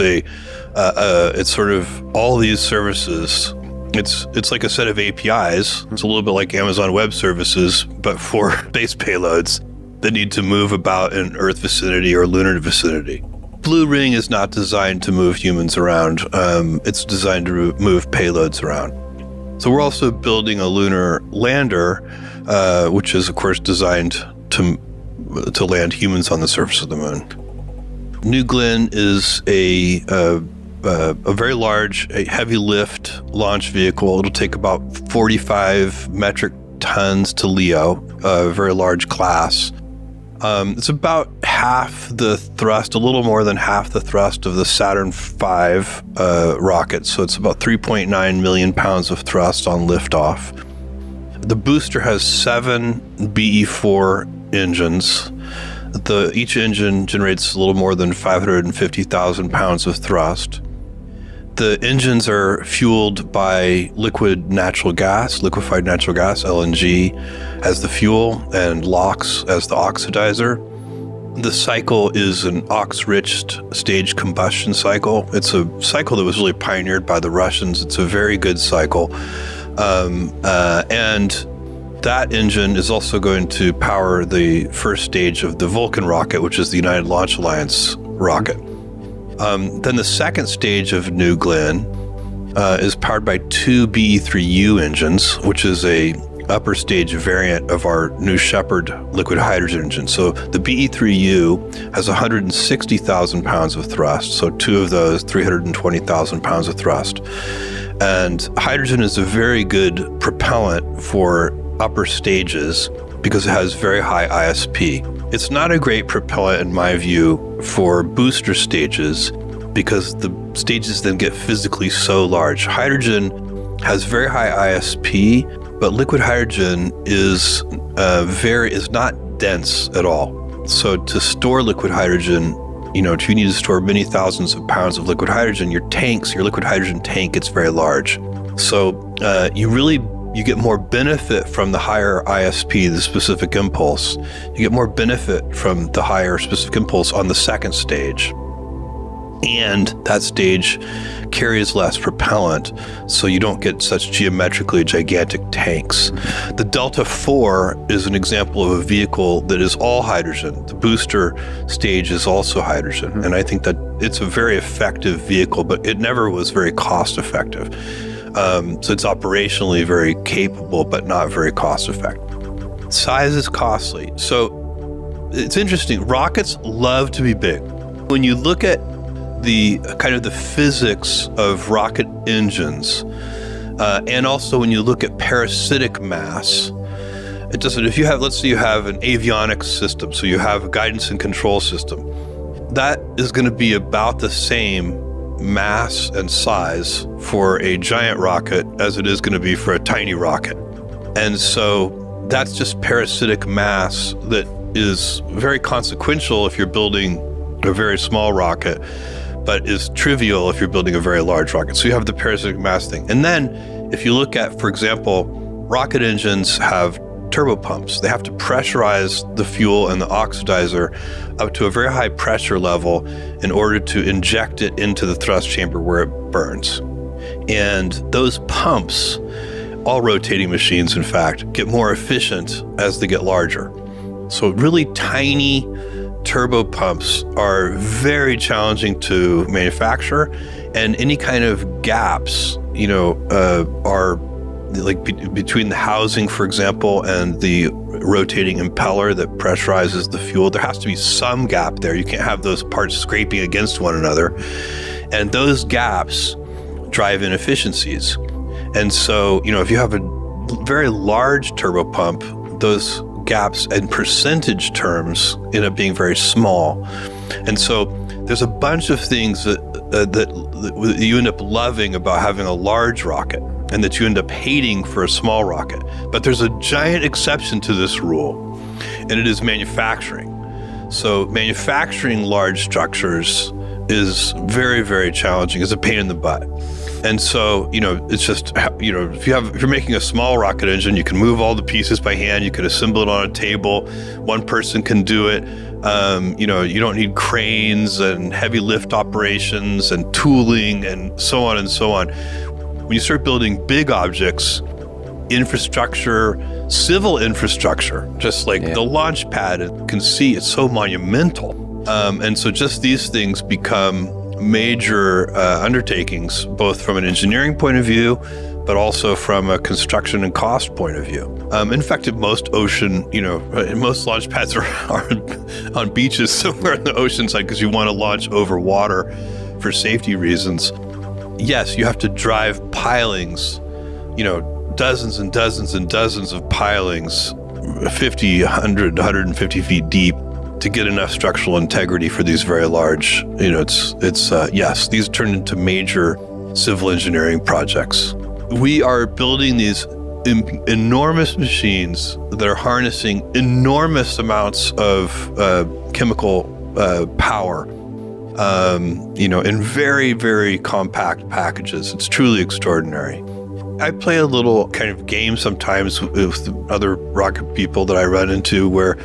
sort of all these services. It's like a set of APIs. It's a little bit like Amazon Web Services, but for space payloads that need to move about in Earth vicinity or lunar vicinity. Blue Ring is not designed to move humans around. It's designed to move payloads around. So we're also building a lunar lander, which is, of course, designed to land humans on the surface of the moon. New Glenn is a very large, heavy lift launch vehicle. It'll take about 45 metric tons to LEO, a very large class. It's about half the thrust, a little more than half the thrust of the Saturn V rocket. So it's about 3.9 million pounds of thrust on liftoff. The booster has 7 BE-4 engines. Each engine generates a little more than 550,000 pounds of thrust. The engines are fueled by liquefied natural gas, LNG, as the fuel, and LOX as the oxidizer. The cycle is an Ox-rich stage combustion cycle. It's a cycle that was really pioneered by the Russians. It's a very good cycle. And that engine is also going to power the first stage of the Vulcan rocket, which is the United Launch Alliance rocket. Then the second stage of New Glenn is powered by 2 BE-3U engines, which is a upper stage variant of our New Shepard liquid hydrogen engine. So the BE-3U has 160,000 pounds of thrust. So 2 of those, 320,000 pounds of thrust. And hydrogen is a very good propellant for upper stages because it has very high ISP. It's not a great propellant, in my view, for booster stages because the stages then get physically so large. Hydrogen has very high ISP, but liquid hydrogen is not dense at all. So to store liquid hydrogen, if you need to store many thousands of pounds of liquid hydrogen, your liquid hydrogen tank gets very large. So you get more benefit from the higher ISP, the specific impulse. You get more benefit from the higher specific impulse on the second stage. And that stage carries less propellant, so you don't get such geometrically gigantic tanks. The Delta IV is an example of a vehicle that is all hydrogen. The booster stage is also hydrogen. And I think that it's a very effective vehicle, but it never was very cost effective. So it's operationally very capable, but not very cost effective. Size is costly. So it's interesting. Rockets love to be big. When you look at the kind of the physics of rocket engines, and also when you look at parasitic mass, it doesn't, if you have, let's say you have an avionics system, so you have a guidance and control system, that is going to be about the same mass and size for a giant rocket as it is going to be for a tiny rocket. And so that's just parasitic mass that is very consequential if you're building a very small rocket, but is trivial if you're building a very large rocket. So you have the parasitic mass thing. And then if you look at, for example, rocket engines have turbopumps. They have to pressurize the fuel and the oxidizer up to a very high pressure level in order to inject it into the thrust chamber where it burns. And those pumps, all rotating machines in fact, get more efficient as they get larger. So really tiny turbo pumps are very challenging to manufacture, and any kind of gaps, are like between the housing, for example, and the rotating impeller that pressurizes the fuel. There has to be some gap there. You can't have those parts scraping against one another, and those gaps drive inefficiencies. And so, if you have a very large turbo pump, those gaps in percentage terms end up being very small. And so there's a bunch of things that you end up loving about having a large rocket and that you end up hating for a small rocket. But there's a giant exception to this rule, and it is manufacturing. So manufacturing large structures is very, very challenging. It's a pain in the butt. And so, it's just, if you're making a small rocket engine, you can move all the pieces by hand. You could assemble it on a table. One person can do it. You don't need cranes and heavy lift operations and tooling and so on and so on. When you start building big objects, infrastructure, civil infrastructure, just like the launch pad, you can see it's so monumental. And so just these things become major undertakings, both from an engineering point of view, but also from a construction and cost point of view. In fact, in most ocean, most launch pads are on beaches somewhere in the ocean side because you want to launch over water for safety reasons. Yes, you have to drive pilings, dozens and dozens and dozens of pilings, 50, 100, 150 feet deep, to get enough structural integrity for these very large, yes, these turn into major civil engineering projects. We are building these enormous machines that are harnessing enormous amounts of chemical power, in very, very compact packages. It's truly extraordinary. I play a little kind of game sometimes with other rocket people that I run into where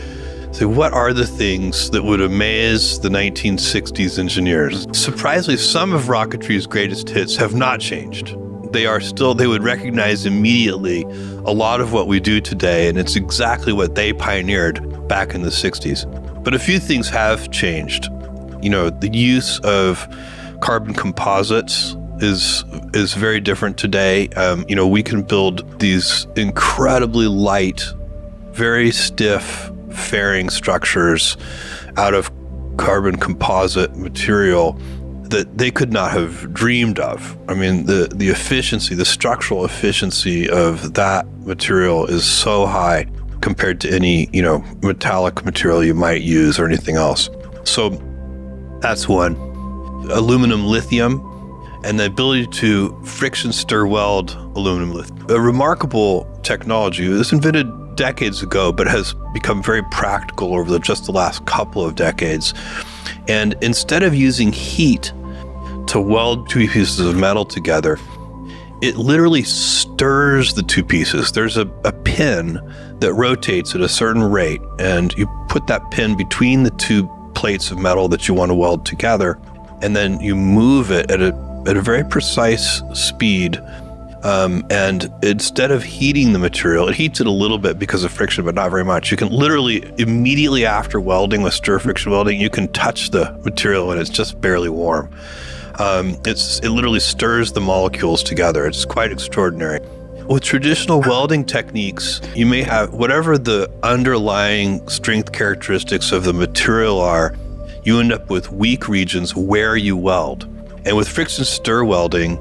so what are the things that would amaze the 1960s engineers? Surprisingly, some of rocketry's greatest hits have not changed. They would recognize immediately a lot of what we do today, and it's exactly what they pioneered back in the 60s. But a few things have changed. The use of carbon composites is very different today. We can build these incredibly light, very stiff fairing structures out of carbon composite material that they could not have dreamed of. I mean, the efficiency, the structural efficiency of that material is so high compared to any, metallic material you might use or anything else. So that's one. Aluminum lithium and the ability to friction stir weld aluminum lithium. A remarkable technology. It was invented decades ago, but has become very practical over just the last couple of decades. And instead of using heat to weld two pieces of metal together, it literally stirs the two pieces. There's a pin that rotates at a certain rate, and you put that pin between the two plates of metal that you want to weld together, and then you move it at a very precise speed. And instead of heating the material, it heats it a little bit because of friction, but not very much. You can literally, immediately after welding with stir friction welding, you can touch the material and it's just barely warm. It literally stirs the molecules together. It's quite extraordinary. With traditional welding techniques, you may have whatever the underlying strength characteristics of the material are, you end up with weak regions where you weld. And with friction stir welding,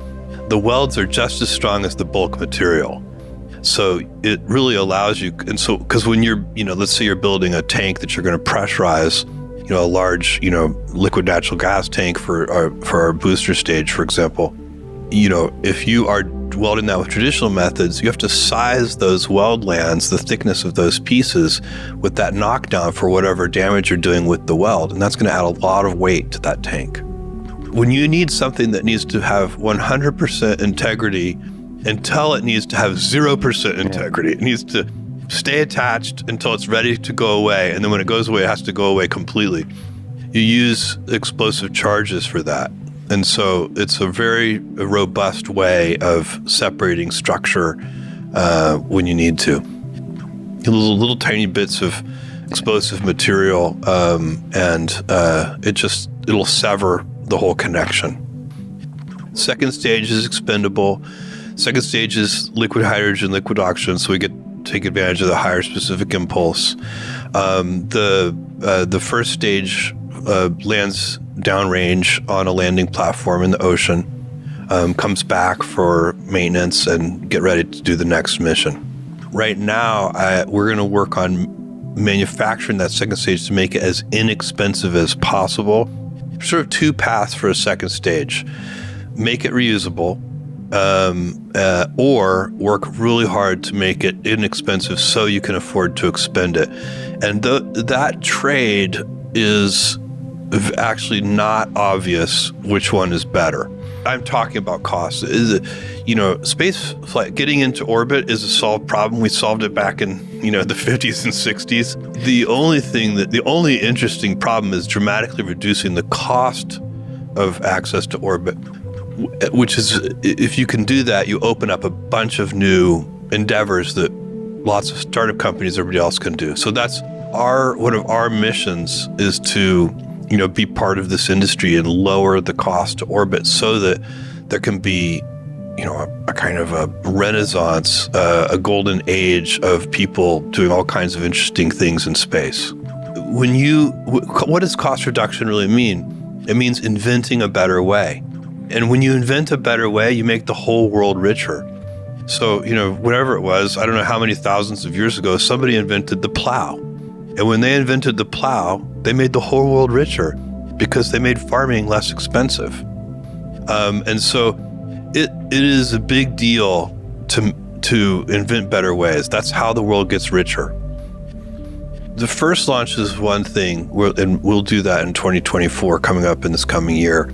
the welds are just as strong as the bulk material. So it really allows you, and so, because when you're, let's say you're building a tank that you're going to pressurize, a large, liquid natural gas tank for our booster stage, for example, if you are welding that with traditional methods, you have to size those weld lands, the thickness of those pieces, with that knockdown for whatever damage you're doing with the weld. And that's going to add a lot of weight to that tank. When you need something that needs to have 100% integrity until it needs to have 0% integrity, it needs to stay attached until it's ready to go away. And then when it goes away, it has to go away completely. You use explosive charges for that. And so it's a very robust way of separating structure when you need to. Little tiny bits of explosive material, and it'll sever the whole connection. Second stage is expendable. Second stage is liquid hydrogen, liquid oxygen, so we get to take advantage of the higher specific impulse. The first stage lands downrange on a landing platform in the ocean, comes back for maintenance and get ready to do the next mission. Right now, we're going to work on manufacturing that second stage to make it as inexpensive as possible. Sort of two paths for a second stage. Make it reusable, or work really hard to make it inexpensive so you can afford to expend it. And that trade is actually not obvious which one is better. I'm talking about cost. Space flight, getting into orbit is a solved problem. We solved it back in, the 50s and 60s. The only interesting problem is dramatically reducing the cost of access to orbit, which is, if you can do that, you open up a bunch of new endeavors that lots of startup companies, everybody else can do. So that's one of our missions is to be part of this industry and lower the cost to orbit so that there can be, a kind of a renaissance, a golden age of people doing all kinds of interesting things in space. What does cost reduction really mean? It means inventing a better way. And when you invent a better way, you make the whole world richer. So, whatever it was, I don't know how many thousands of years ago, somebody invented the plow. And when they invented the plow, they made the whole world richer because they made farming less expensive. And so it is a big deal to invent better ways. That's how the world gets richer. The first launch is one thing, and we'll do that in 2024, coming up in this coming year.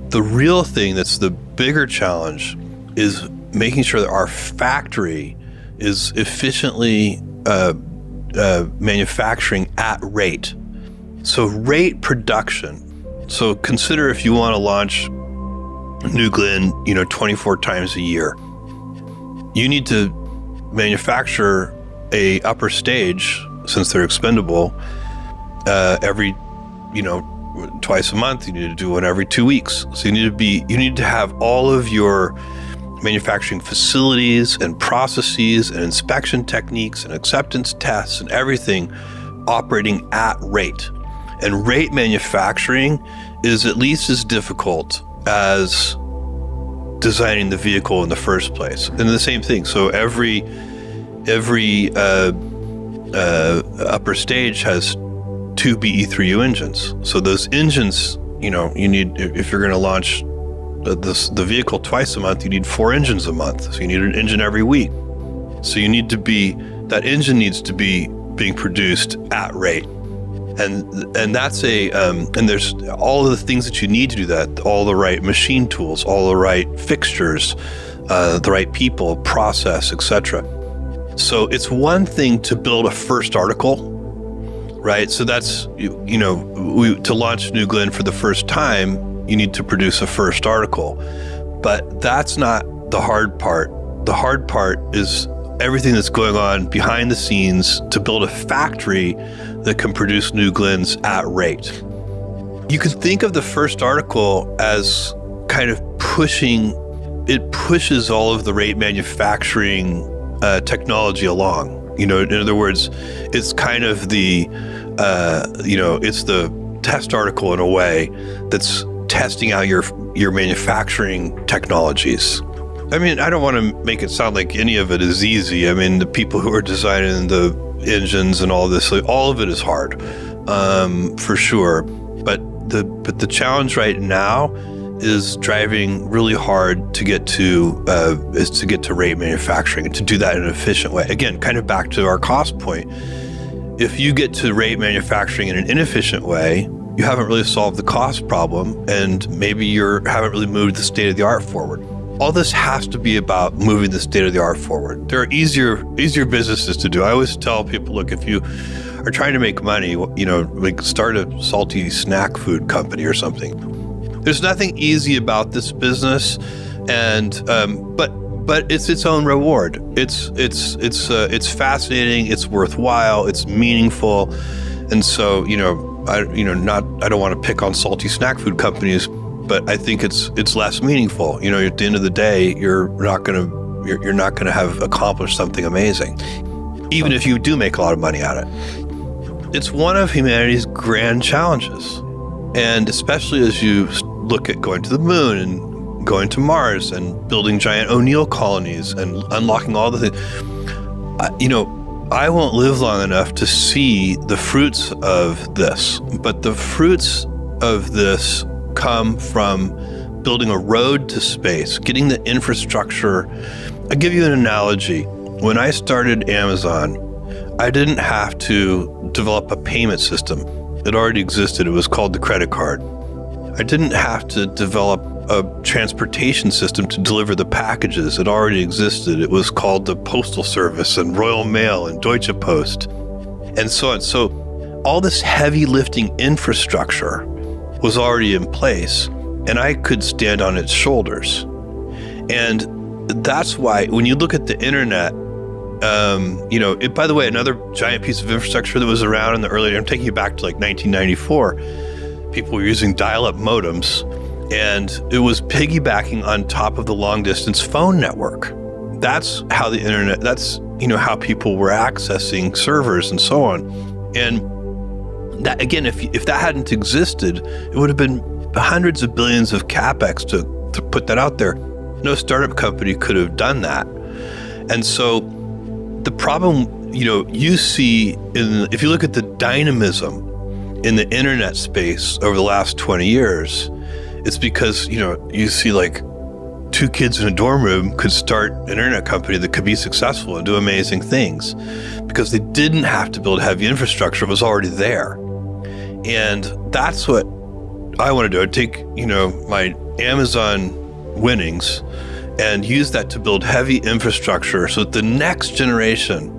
The real thing that's the bigger challenge is making sure that our factory is efficiently manufacturing at rate. So rate production. So consider if you want to launch New Glenn, 24 times a year. You need to manufacture a upper stage, since they're expendable, every, twice a month. You need to do one every 2 weeks. So you need to have all of your manufacturing facilities and processes and inspection techniques and acceptance tests and everything operating at rate. And rate manufacturing is at least as difficult as designing the vehicle in the first place. And the same thing. So every upper stage has 2 BE3U engines. So those engines, you need, if you're going to launch the vehicle twice a month, you need 4 engines a month. So you need an engine every week. So that engine needs to be being produced at rate. And that's and there's all of the things that you need to do that, all the right machine tools, all the right fixtures, the right people, process, etc. So it's one thing to build a first article, right? So that's, to launch New Glenn for the first time, you need to produce a first article. But that's not the hard part. The hard part is everything that's going on behind the scenes to build a factory that can produce New Glenns at rate. You can think of the first article as kind of pushes all of the rate manufacturing technology along. In other words, it's kind of it's the test article in a way that's testing out your manufacturing technologies. I mean, I don't want to make it sound like any of it is easy. I mean, the people who are designing the engines and all this, all of it is hard, for sure. But the challenge right now is driving really hard to get to rate manufacturing, and to do that in an efficient way. Again, kind of back to our cost point. If you get to rate manufacturing in an inefficient way, you haven't really solved the cost problem, and maybe you haven't really moved the state of the art forward. All this has to be about moving the state of the art forward. There are easier businesses to do. I always tell people, look, if you are trying to make money, like start a salty snack food company or something. There's nothing easy about this business, and but it's its own reward. It's fascinating. It's worthwhile. It's meaningful, and so I don't want to pick on salty snack food companies, but I think it's less meaningful. At the end of the day, you're not gonna have accomplished something amazing, even if you do make a lot of money at it. It's one of humanity's grand challenges, and especially as you look at going to the moon and going to Mars and building giant O'Neill colonies and unlocking all the things. I won't live long enough to see the fruits of this, but the fruits of this come from building a road to space, getting the infrastructure. I'll give you an analogy. When I started Amazon, I didn't have to develop a payment system. It already existed. It was called the credit card. I didn't have to develop a transportation system to deliver the packages. It already existed. It was called the Postal Service and Royal Mail and Deutsche Post and so on. So all this heavy lifting infrastructure was already in place, and I could stand on its shoulders. And that's why when you look at the internet, by the way, another giant piece of infrastructure that was around in the early, I'm taking you back to like 1994, people were using dial-up modems, and it was piggybacking on top of the long-distance phone network. That's how the internet, that's, how people were accessing servers and so on. And that, again, if that hadn't existed, it would have been hundreds of billions of capex to put that out there. No startup company could have done that. And so the problem, you see, if you look at the dynamism in the internet space over the last 20 years, it's because, you see like two kids in a dorm room could start an internet company that could be successful and do amazing things because they didn't have to build heavy infrastructure. It was already there. And that's what I want to do. I'd take, my Amazon winnings and use that to build heavy infrastructure so that the next generation,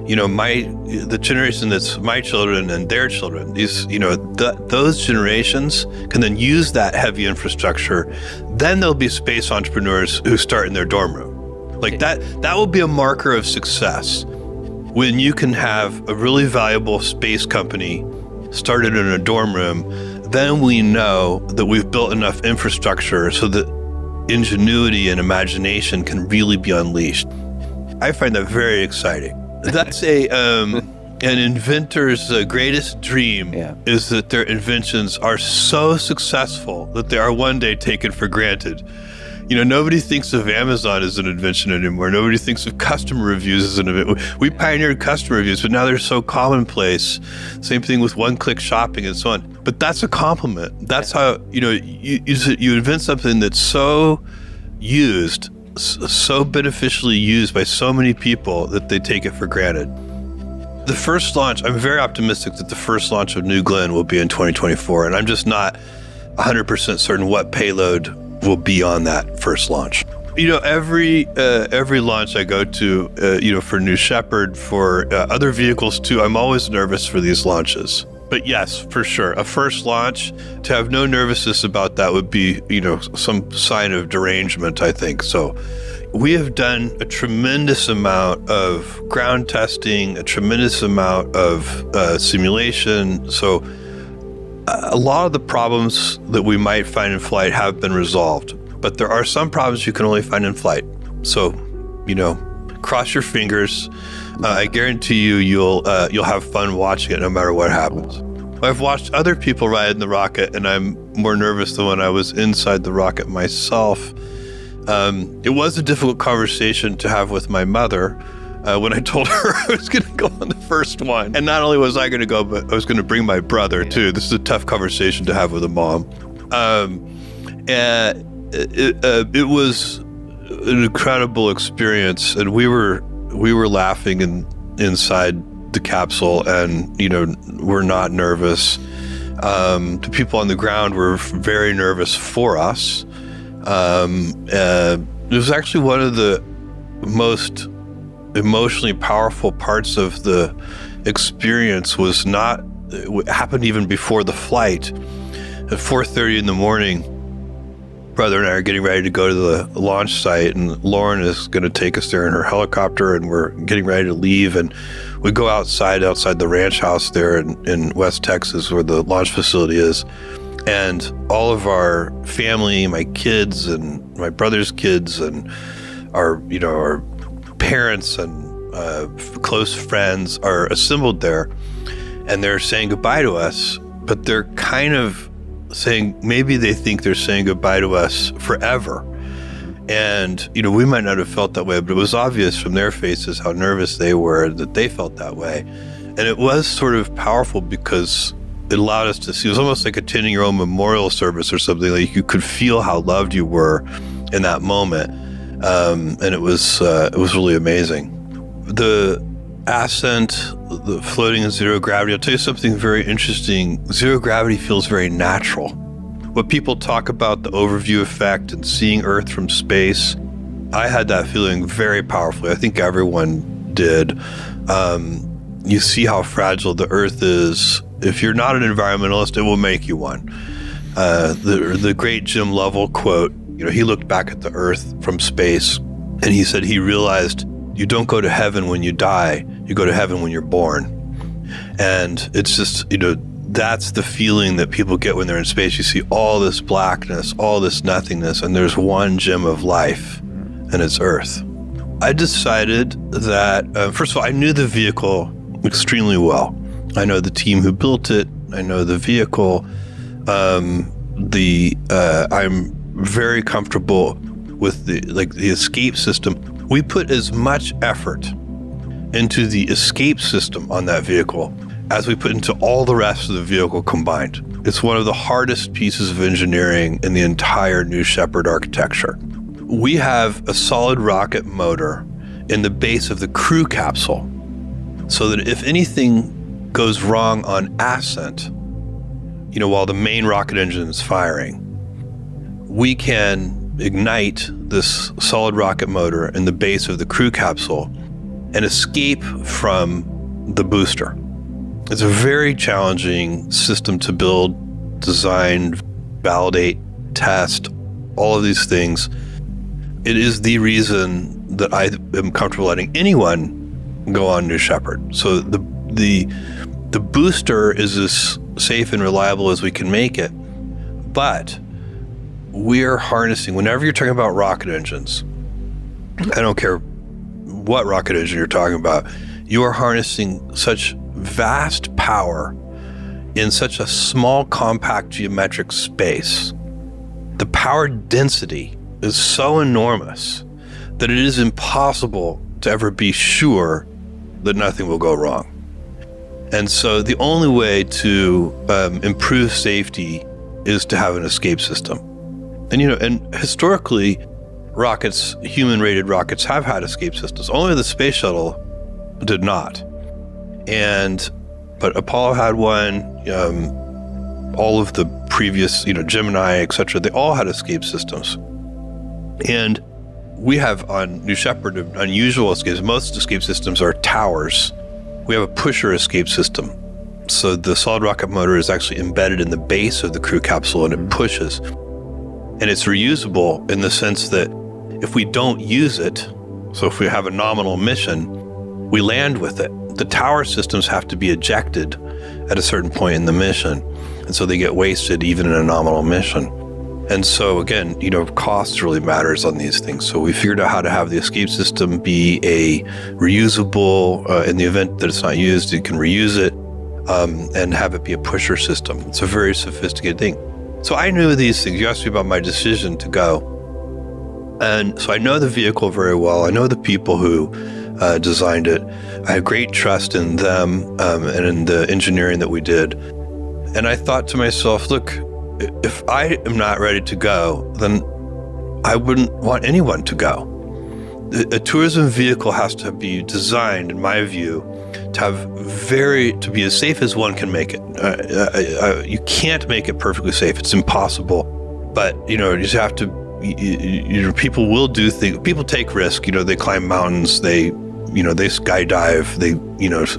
the generation that's my children and their children, those generations can then use that heavy infrastructure. Then there'll be space entrepreneurs who start in their dorm room. Like that will be a marker of success. When you can have a really valuable space company started in a dorm room, then we know that we've built enough infrastructure so that ingenuity and imagination can really be unleashed. I find that very exciting. That's an inventor's greatest dream, is that their inventions are so successful that they are one day taken for granted. Nobody thinks of Amazon as an invention anymore. Nobody thinks of customer reviews as an invention. We pioneered customer reviews, but now they're so commonplace. Same thing with one-click shopping and so on. But that's a compliment. That's how, you invent something that's so used, so beneficially used by so many people that they take it for granted. The first launch, I'm very optimistic that the first launch of New Glenn will be in 2024, and I'm just not 100% certain what payload will be on that first launch. Every launch I go to, for New Shepard, for other vehicles too, I'm always nervous for these launches. But yes, for sure, a first launch, to have no nervousness about that would be, some sign of derangement, I think. So we have done a tremendous amount of ground testing, a tremendous amount of simulation. So a lot of the problems that we might find in flight have been resolved, but there are some problems you can only find in flight. So, cross your fingers. I guarantee you'll have fun watching it no matter what happens. I've watched other people ride in the rocket, and I'm more nervous than when I was inside the rocket myself. It was a difficult conversation to have with my mother when I told her I was going to go on the first one. And not only was I going to go, but I was going to bring my brother too. This is a tough conversation to have with a mom. And it was an incredible experience, and we were laughing inside the capsule, and we're not nervous. The people on the ground were very nervous for us. It was actually one of the most emotionally powerful parts of the experience. It happened even before the flight. At 4:30 in the morning, brother and I are getting ready to go to the launch site, and Lauren is going to take us there in her helicopter, and we're getting ready to leave. And we go outside the ranch house there in West Texas, where the launch facility is. And all of our family, my kids and my brother's kids, and our parents and close friends are assembled there, and they're saying goodbye to us, but they're kind of saying, maybe they think they're saying goodbye to us forever. And, we might not have felt that way, but it was obvious from their faces how nervous they were, that they felt that way. And it was sort of powerful because it allowed us to see, it was almost like attending your own memorial service or something. Like, you could feel how loved you were in that moment. And it was really amazing. The ascent, the floating in zero gravity, I'll tell you something very interesting. Zero gravity feels very natural. What people talk about, the overview effect and seeing Earth from space, I had that feeling very powerfully. I think everyone did. You see how fragile the Earth is. If you're not an environmentalist, it will make you one. The great Jim Lovell quote, he looked back at the Earth from space, and he said he realized you don't go to heaven when you die, you go to heaven when you're born. And it's just, that's the feeling that people get when they're in space. You see all this blackness, all this nothingness, and there's one gem of life, and it's Earth. I decided that, first of all, I knew the vehicle extremely well. I know the team who built it. I know the vehicle. I'm very comfortable with the escape system. We put as much effort into the escape system on that vehicle as we put into all the rest of the vehicle combined. It's one of the hardest pieces of engineering in the entire New Shepard architecture. We have a solid rocket motor in the base of the crew capsule, so that if anything goes wrong on ascent, while the main rocket engine is firing, we can ignite this solid rocket motor in the base of the crew capsule and escape from the booster. It's a very challenging system to build, design, validate, test, all of these things. It is the reason that I am comfortable letting anyone go on New Shepard. So the booster is as safe and reliable as we can make it, but we're harnessing, whenever you're talking about rocket engines, I don't care what rocket engine you're talking about, you are harnessing such vast power in such a small, compact geometric space. The power density is so enormous that it is impossible to ever be sure that nothing will go wrong. And so the only way to improve safety is to have an escape system. And, and historically, rockets, human-rated rockets, have had escape systems. Only the space shuttle did not. But Apollo had one, all of the previous, Gemini, etc., they all had escape systems. And we have on New Shepard unusual escapes. Most escape systems are towers. We have a pusher escape system. So the solid rocket motor is actually embedded in the base of the crew capsule and it pushes. And it's reusable in the sense that if we don't use it, so if we have a nominal mission, we land with it. The tower systems have to be ejected at a certain point in the mission. And so they get wasted even in a nominal mission. And so again, cost really matters on these things. So we figured out how to have the escape system be a reusable, in the event that it's not used, you can reuse it, and have it be a pusher system. It's a very sophisticated thing. So I knew these things. You asked me about my decision to go. And so I know the vehicle very well. I know the people who designed it. I have great trust in them and in the engineering that we did. And I thought to myself, look, if I am not ready to go, then I wouldn't want anyone to go. A tourism vehicle has to be designed, in my view, to be as safe as one can make it. You can't make it perfectly safe. It's impossible. But, you just have to, people will do things, people take risk, they climb mountains, they skydive, they,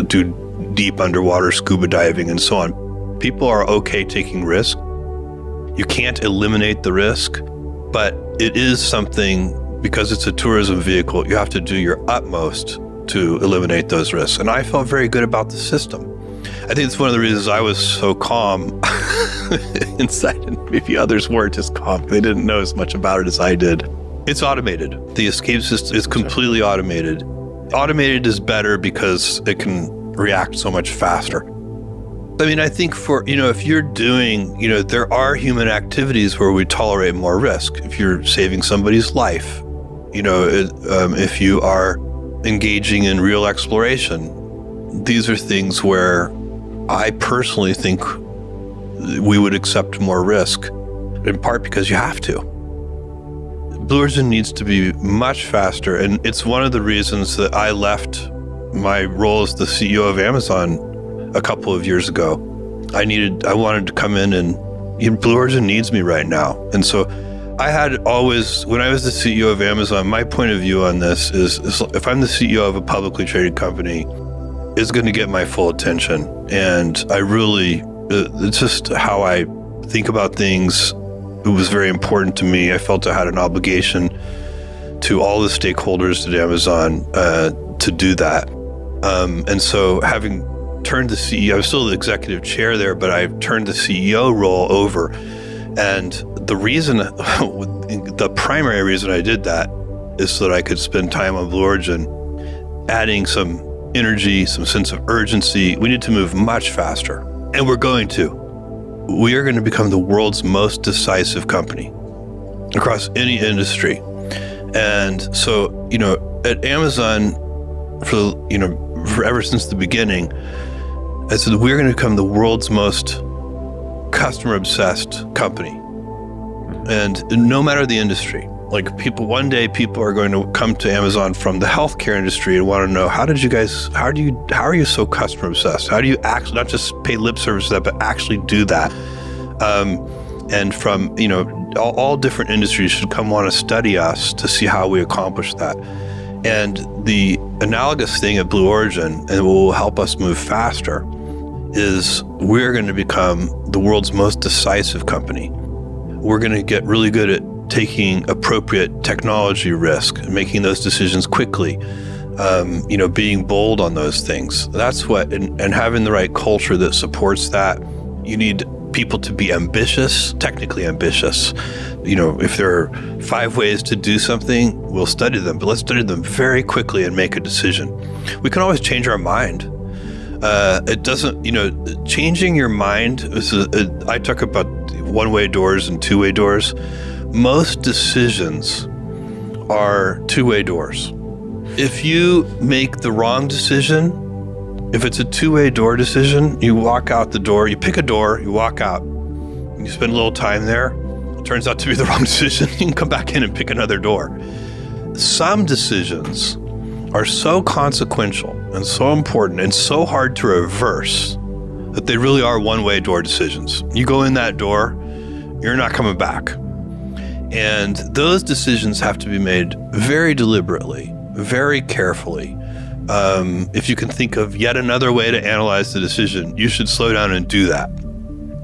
do deep underwater scuba diving and so on. People are okay taking risk. You can't eliminate the risk, but it is something, because it's a tourism vehicle, you have to do your utmost to eliminate those risks. And I felt very good about the system. I think it's one of the reasons I was so calm inside, and maybe others weren't as calm. They didn't know as much about it as I did. It's automated. The escape system is completely automated. Automated is better because it can react so much faster. I mean, I think if you're doing, there are human activities where we tolerate more risk. If you're saving somebody's life, if you are engaging in real exploration, these are things where I personally think we would accept more risk, in part because you have to. Blue Origin needs to be much faster, and it's one of the reasons that I left my role as the CEO of Amazon a couple of years ago. I wanted to come in, and Blue Origin needs me right now. And so I had always, when I was the CEO of Amazon, my point of view on this is if I'm the CEO of a publicly traded company, it's going to get my full attention. And it's just how I think about things. It was very important to me. I felt I had an obligation to all the stakeholders at Amazon to do that. And so having turned the CEO, I was still the executive chair there, but I've turned the CEO role over. And the primary reason I did that is so that I could spend time on Blue Origin, adding some energy, some sense of urgency. We need to move much faster, and we're going to. We are going to become the world's most decisive company across any industry. And so, at Amazon, ever since the beginning, I said, we're going to become the world's most customer-obsessed company. And no matter the industry, one day people are going to come to Amazon from the healthcare industry and want to know, how are you so customer-obsessed? How do you actually not just pay lip service to that, but actually do that? And from, all different industries should come want to study us to see how we accomplish that. And the analogous thing at Blue Origin, and what will help us move faster, is we're going to become the world's most decisive company. We're going to get really good at taking appropriate technology risk and making those decisions quickly, being bold on those things. That's what, and having the right culture that supports that. You need people to be ambitious, technically ambitious. If there are 5 ways to do something, we'll study them, but let's study them very quickly and make a decision. We can always change our mind. It doesn't, changing your mind, I talk about one-way doors and two-way doors. Most decisions are two-way doors. If you make the wrong decision, if it's a two-way door decision, you walk out the door, you pick a door, you walk out, you spend a little time there, it turns out to be the wrong decision, you can come back in and pick another door. Some decisions are so consequential and so important and so hard to reverse that they really are one-way door decisions. You go in that door, you're not coming back. And those decisions have to be made very deliberately, very carefully. If you can think of yet another way to analyze the decision, you should slow down and do that.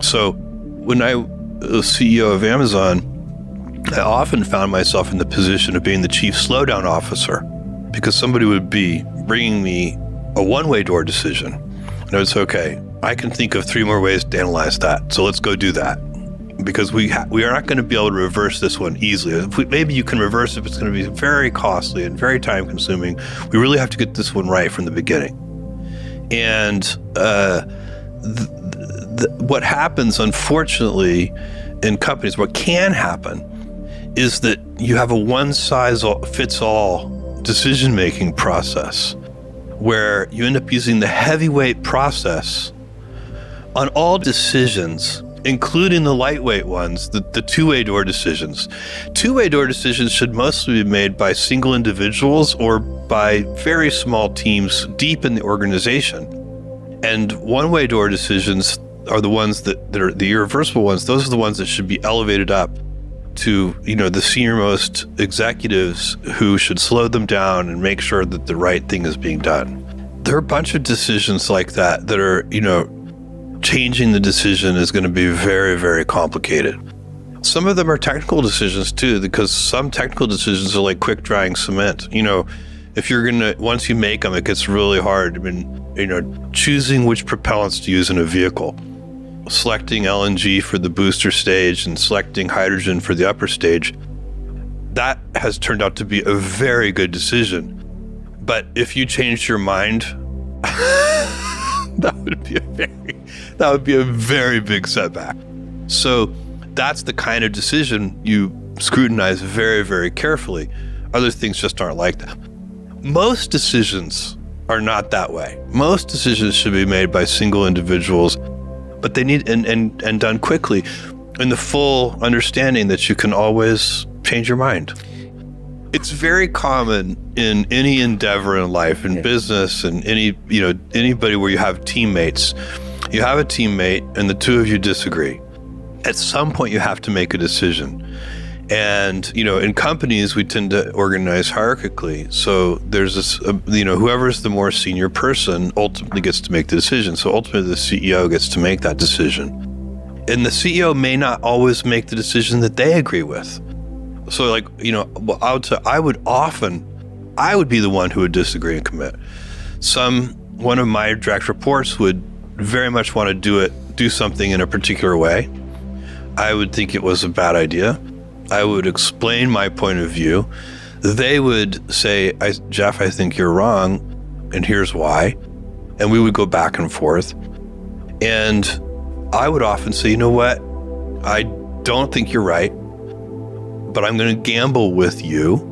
So when I was CEO of Amazon, I often found myself in the position of being the chief slowdown officer, because somebody would be bringing me a one-way door decision. And I would say, okay, I can think of 3 more ways to analyze that. So let's go do that. Because we are not going to be able to reverse this one easily. Maybe you can reverse it, but it's going to be very costly and very time consuming. We really have to get this one right from the beginning. And what happens, unfortunately, in companies, what can happen is that you have a one-size-fits-all decision-making process where you end up using the heavyweight process on all decisions, including the lightweight ones, the two-way door decisions. Two-way door decisions should mostly be made by single individuals or by very small teams deep in the organization. And one-way door decisions are the ones that are the irreversible ones. Those are the ones that should be elevated up to, the senior-most executives who should slow them down and make sure that the right thing is being done. There are a bunch of decisions like that are, changing the decision is going to be very, very complicated. Some of them are technical decisions too, because some technical decisions are like quick drying cement. If you're once you make them, it gets really hard. Choosing which propellants to use in a vehicle, selecting LNG for the booster stage and selecting hydrogen for the upper stage, that has turned out to be a very good decision. But if you changed your mind, that would be a very big setback. So that's the kind of decision you scrutinize very, very carefully. Other things just aren't like that. Most decisions are not that way. Most decisions should be made by single individuals, but they need and done quickly, in the full understanding that you can always change your mind. It's very common in any endeavor in life, in business, and anybody where you have teammates. You have a teammate and the two of you disagree. At some point you have to make a decision. And, in companies, we tend to organize hierarchically. So there's this, whoever's the more senior person ultimately gets to make the decision. So ultimately the CEO gets to make that decision. And the CEO may not always make the decision that they agree with. So I would say I would be the one who would disagree and commit. One of my direct reports would very much want to do something in a particular way. I would think it was a bad idea. I would explain my point of view. They would say, Jeff, I think you're wrong, and here's why. And we would go back and forth. And I would often say, you know what? I don't think you're right, but I'm going to gamble with you.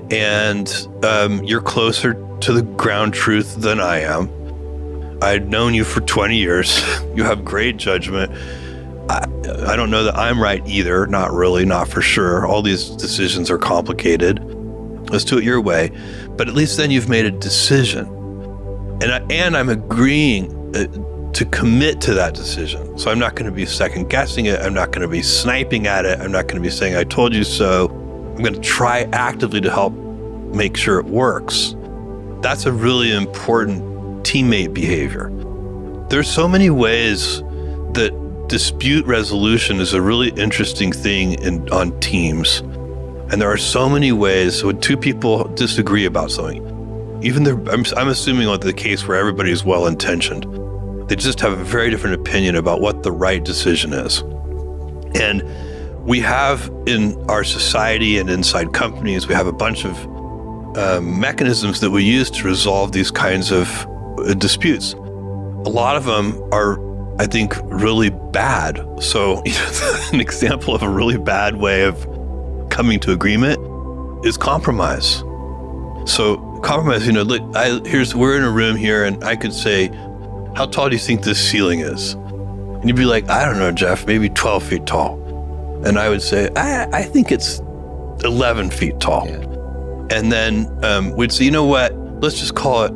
And you're closer to the ground truth than I am. I've known you for 20 years. You have great judgment. I don't know that I'm right either. Not really, not for sure. All these decisions are complicated. Let's do it your way. But at least then you've made a decision. And I'm agreeing to commit to that decision. So I'm not going to be second guessing it. I'm not going to be sniping at it. I'm not going to be saying, I told you so. I'm going to try actively to help make sure it works. That's a really important teammate behavior. There's so many ways that dispute resolution is a really interesting thing on teams. And there are so many ways when two people disagree about something, I'm assuming like the case where everybody is well-intentioned. They just have a very different opinion about what the right decision is. And we have in our society and inside companies, we have a bunch of mechanisms that we use to resolve these kinds of disputes. A lot of them are, I think, really bad. So an example of a really bad way of coming to agreement is compromise. So compromise, we're in a room here and I could say, how tall do you think this ceiling is? And you'd be like, I don't know, Jeff, maybe 12 feet tall. And I would say, I think it's 11 feet tall. Yeah. And then we'd say, you know what, let's just call it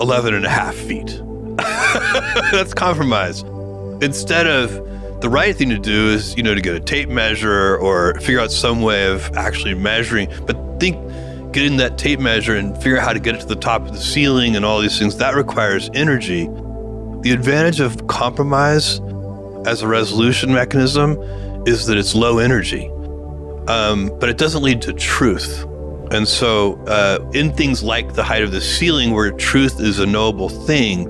11 and a half feet. That's compromise. Instead of The right thing to do is, to get a tape measure or figure out some way of actually measuring. But getting that tape measure and figure out how to get it to the top of the ceiling and all these things, that requires energy. The advantage of compromise as a resolution mechanism is that it's low energy, but it doesn't lead to truth. And so in things like the height of the ceiling, where truth is a knowable thing,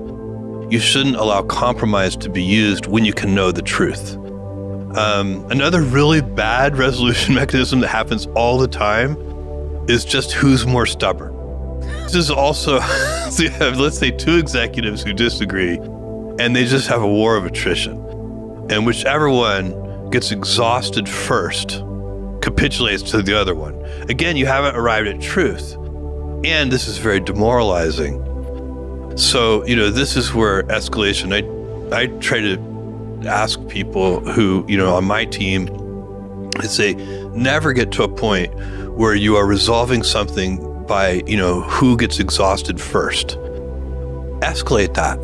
you shouldn't allow compromise to be used when you can know the truth. Another really bad resolution mechanism that happens all the time is just who's more stubborn. This is also, so you have, let's say, two executives who disagree, and they just have a war of attrition. And whichever one gets exhausted first capitulates to the other one. Again, you haven't arrived at truth. And this is very demoralizing. So, this is where escalation, I try to ask people who, on my team, I say, never get to a point where you are resolving something by, who gets exhausted first. Escalate that.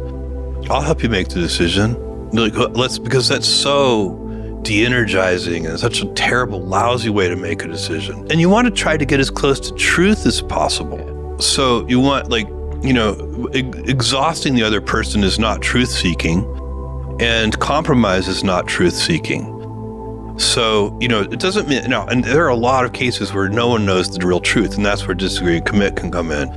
I'll help you make the decision. Because that's so de-energizing and such a terrible, lousy way to make a decision. And you want to try to get as close to truth as possible. So you want, exhausting the other person is not truth-seeking, and compromise is not truth-seeking. So, it doesn't mean, and there are a lot of cases where no one knows the real truth, and that's where disagree and commit can come in.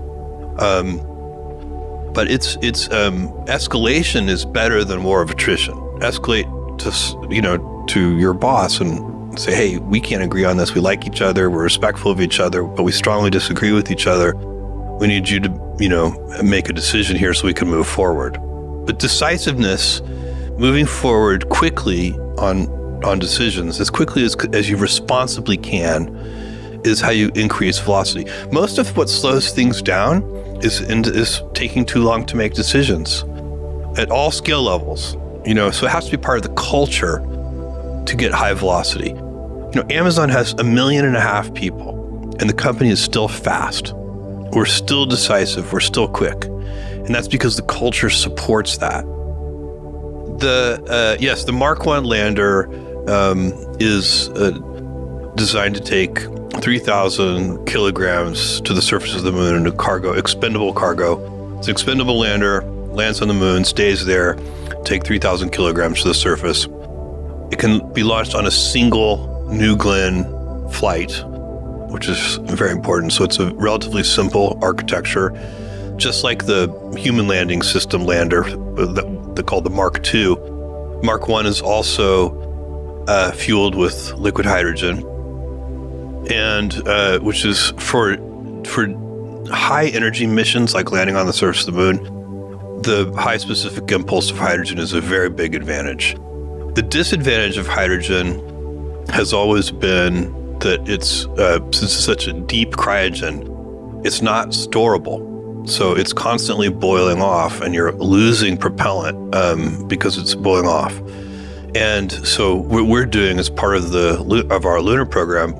But escalation is better than war of attrition. Escalate to your boss and say, hey, we can't agree on this. We like each other. We're respectful of each other, but we strongly disagree with each other. We need you to, make a decision here so we can move forward. But decisiveness, moving forward quickly on decisions, as quickly as you responsibly can, is how you increase velocity. Most of what slows things down is taking too long to make decisions at all skill levels. So it has to be part of the culture to get high velocity. Amazon has 1.5 million people, and the company is still fast. We're still decisive. We're still quick. And that's because the culture supports that. The Mark I lander is designed to take 3,000 kilograms to the surface of the moon in expendable cargo. It's an expendable lander, lands on the moon, stays there, take 3,000 kilograms to the surface. It can be launched on a single New Glenn flight, which is very important. So it's a relatively simple architecture, just like the human landing system lander that they call the Mark II. Mark I is also fueled with liquid hydrogen, and which is for high energy missions like landing on the surface of the moon. The high specific impulse of hydrogen is a very big advantage. The disadvantage of hydrogen has always been that it's since it's such a deep cryogen, it's not storable. So it's constantly boiling off, and you're losing propellant because it's boiling off. And so what we're doing as part of our lunar program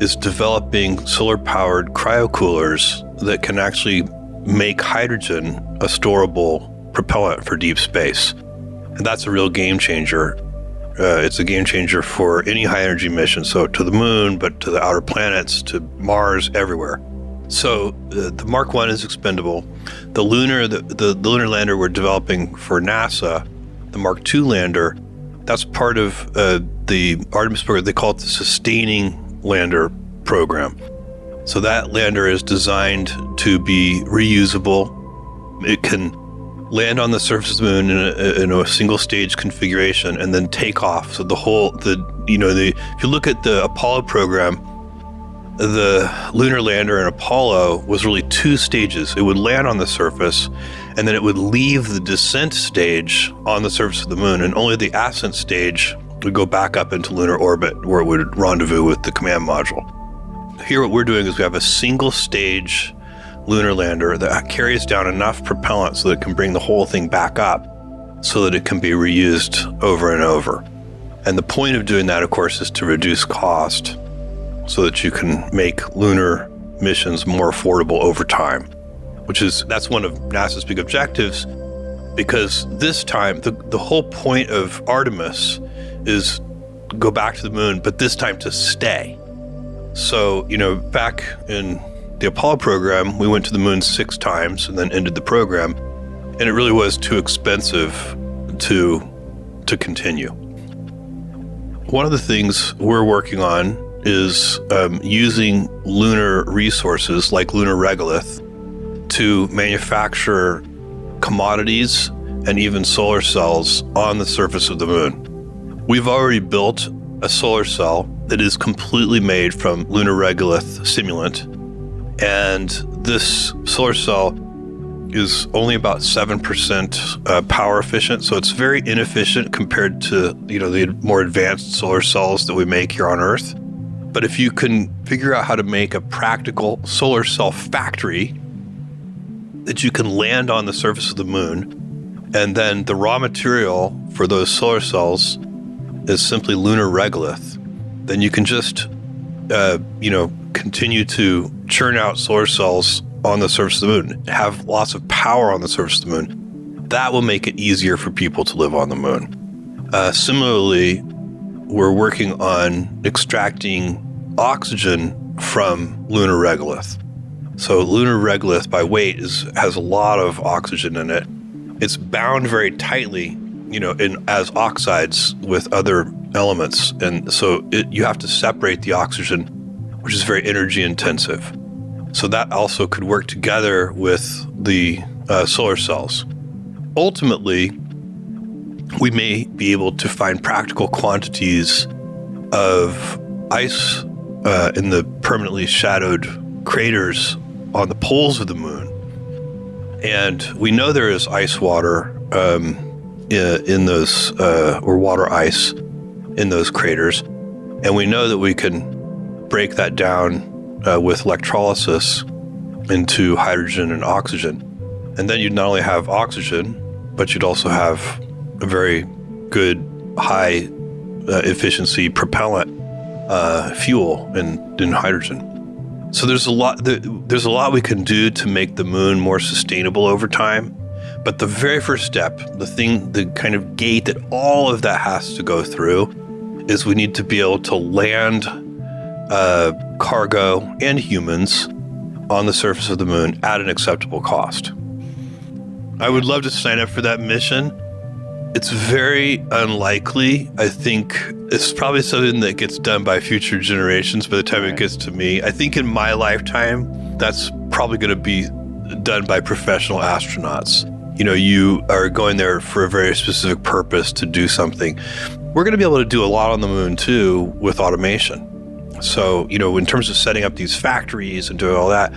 is developing solar-powered cryocoolers that can actually make hydrogen a storable propellant for deep space. And that's a real game changer. It's a game changer for any high-energy mission, so to the moon, but to the outer planets, to Mars, everywhere. So the Mark I is expendable. The lunar lander we're developing for NASA, the Mark II lander, that's part of the Artemis program. They call it the Sustaining Lander program. So that lander is designed to be reusable. It can land on the surface of the moon in a single stage configuration and then take off. So if you look at the Apollo program, the lunar lander in Apollo was really 2 stages. It would land on the surface, and then it would leave the descent stage on the surface of the moon, and only the ascent stage would go back up into lunar orbit, where it would rendezvous with the command module. Here what we're doing is we have a single stage lunar lander that carries down enough propellant so that it can bring the whole thing back up so that it can be reused over and over. And the point of doing that, of course, is to reduce cost so that you can make lunar missions more affordable over time, that's one of NASA's big objectives, because this time, the whole point of Artemis is go back to the moon, but this time to stay. So, back in the Apollo program, we went to the moon 6 times and then ended the program. And it really was too expensive to continue. One of the things we're working on is using lunar resources like lunar regolith to manufacture commodities and even solar cells on the surface of the moon. We've already built a solar cell that is completely made from lunar regolith simulant, and this solar cell is only about 7% power efficient, so it's very inefficient compared to the more advanced solar cells that we make here on Earth. But if you can figure out how to make a practical solar cell factory that you can land on the surface of the moon, and then the raw material for those solar cells is simply lunar regolith, then you can just continue to churn out solar cells on the surface of the moon, have lots of power on the surface of the moon. That will make it easier for people to live on the moon. Similarly, we're working on extracting oxygen from lunar regolith. So lunar regolith by weight has a lot of oxygen in it. It's bound very tightly, as oxides with other elements. And so you have to separate the oxygen, which is very energy intensive. So that also could work together with the solar cells. Ultimately, we may be able to find practical quantities of ice in the permanently shadowed craters on the poles of the moon. And we know there is ice water in those, or water ice in those craters. And we know that we can break that down with electrolysis into hydrogen and oxygen. And then you'd not only have oxygen, but you'd also have a very good high efficiency propellant fuel in hydrogen. So there's a lot we can do to make the moon more sustainable over time. But the very first step, the kind of gate that all of that has to go through, is we need to be able to land cargo and humans on the surface of the moon at an acceptable cost. I would love to sign up for that mission. It's very unlikely. I think it's probably something that gets done by future generations by the time it gets to me. I think in my lifetime, that's probably going to be done by professional astronauts. You are going there for a very specific purpose to do something. We're going to be able to do a lot on the moon too with automation. So, in terms of setting up these factories and doing all that,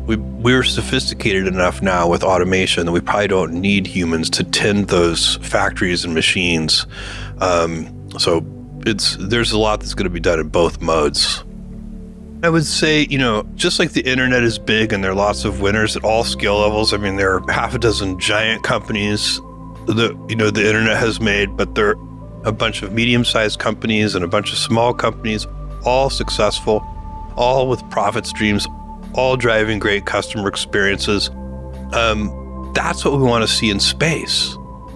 we're sophisticated enough now with automation that we probably don't need humans to tend those factories and machines. So there's a lot that's going to be done in both modes. I would say, just like the internet is big and there are lots of winners at all scale levels. I mean, there are half a dozen giant companies that, the internet has made, but there are a bunch of medium-sized companies and a bunch of small companies, all successful, all with profit streams, all driving great customer experiences. That's what we want to see in space,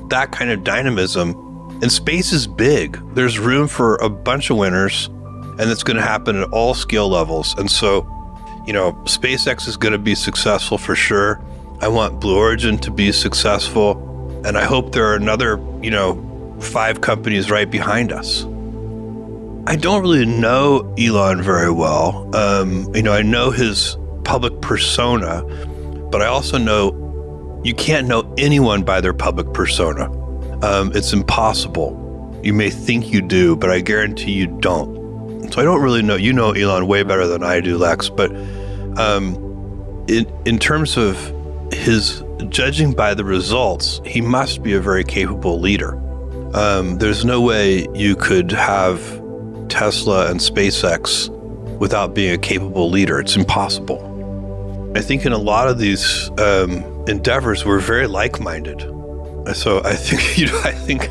that kind of dynamism. And space is big. There's room for a bunch of winners, and it's going to happen at all scale levels. And so, SpaceX is going to be successful for sure. I want Blue Origin to be successful. And I hope there are another, 5 companies right behind us. I don't really know Elon very well. I know his public persona, but I also know you can't know anyone by their public persona. It's impossible. You may think you do, but I guarantee you don't. So I don't really know. You know Elon way better than I do, Lex, but in terms of his judging by the results, he must be a very capable leader. There's no way you could have Tesla and SpaceX without being a capable leader. It's impossible. I think in a lot of these endeavors, we're very like-minded. So I think,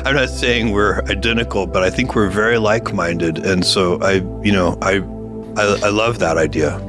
I'm not saying we're identical, but I think we're very like-minded. And so I love that idea.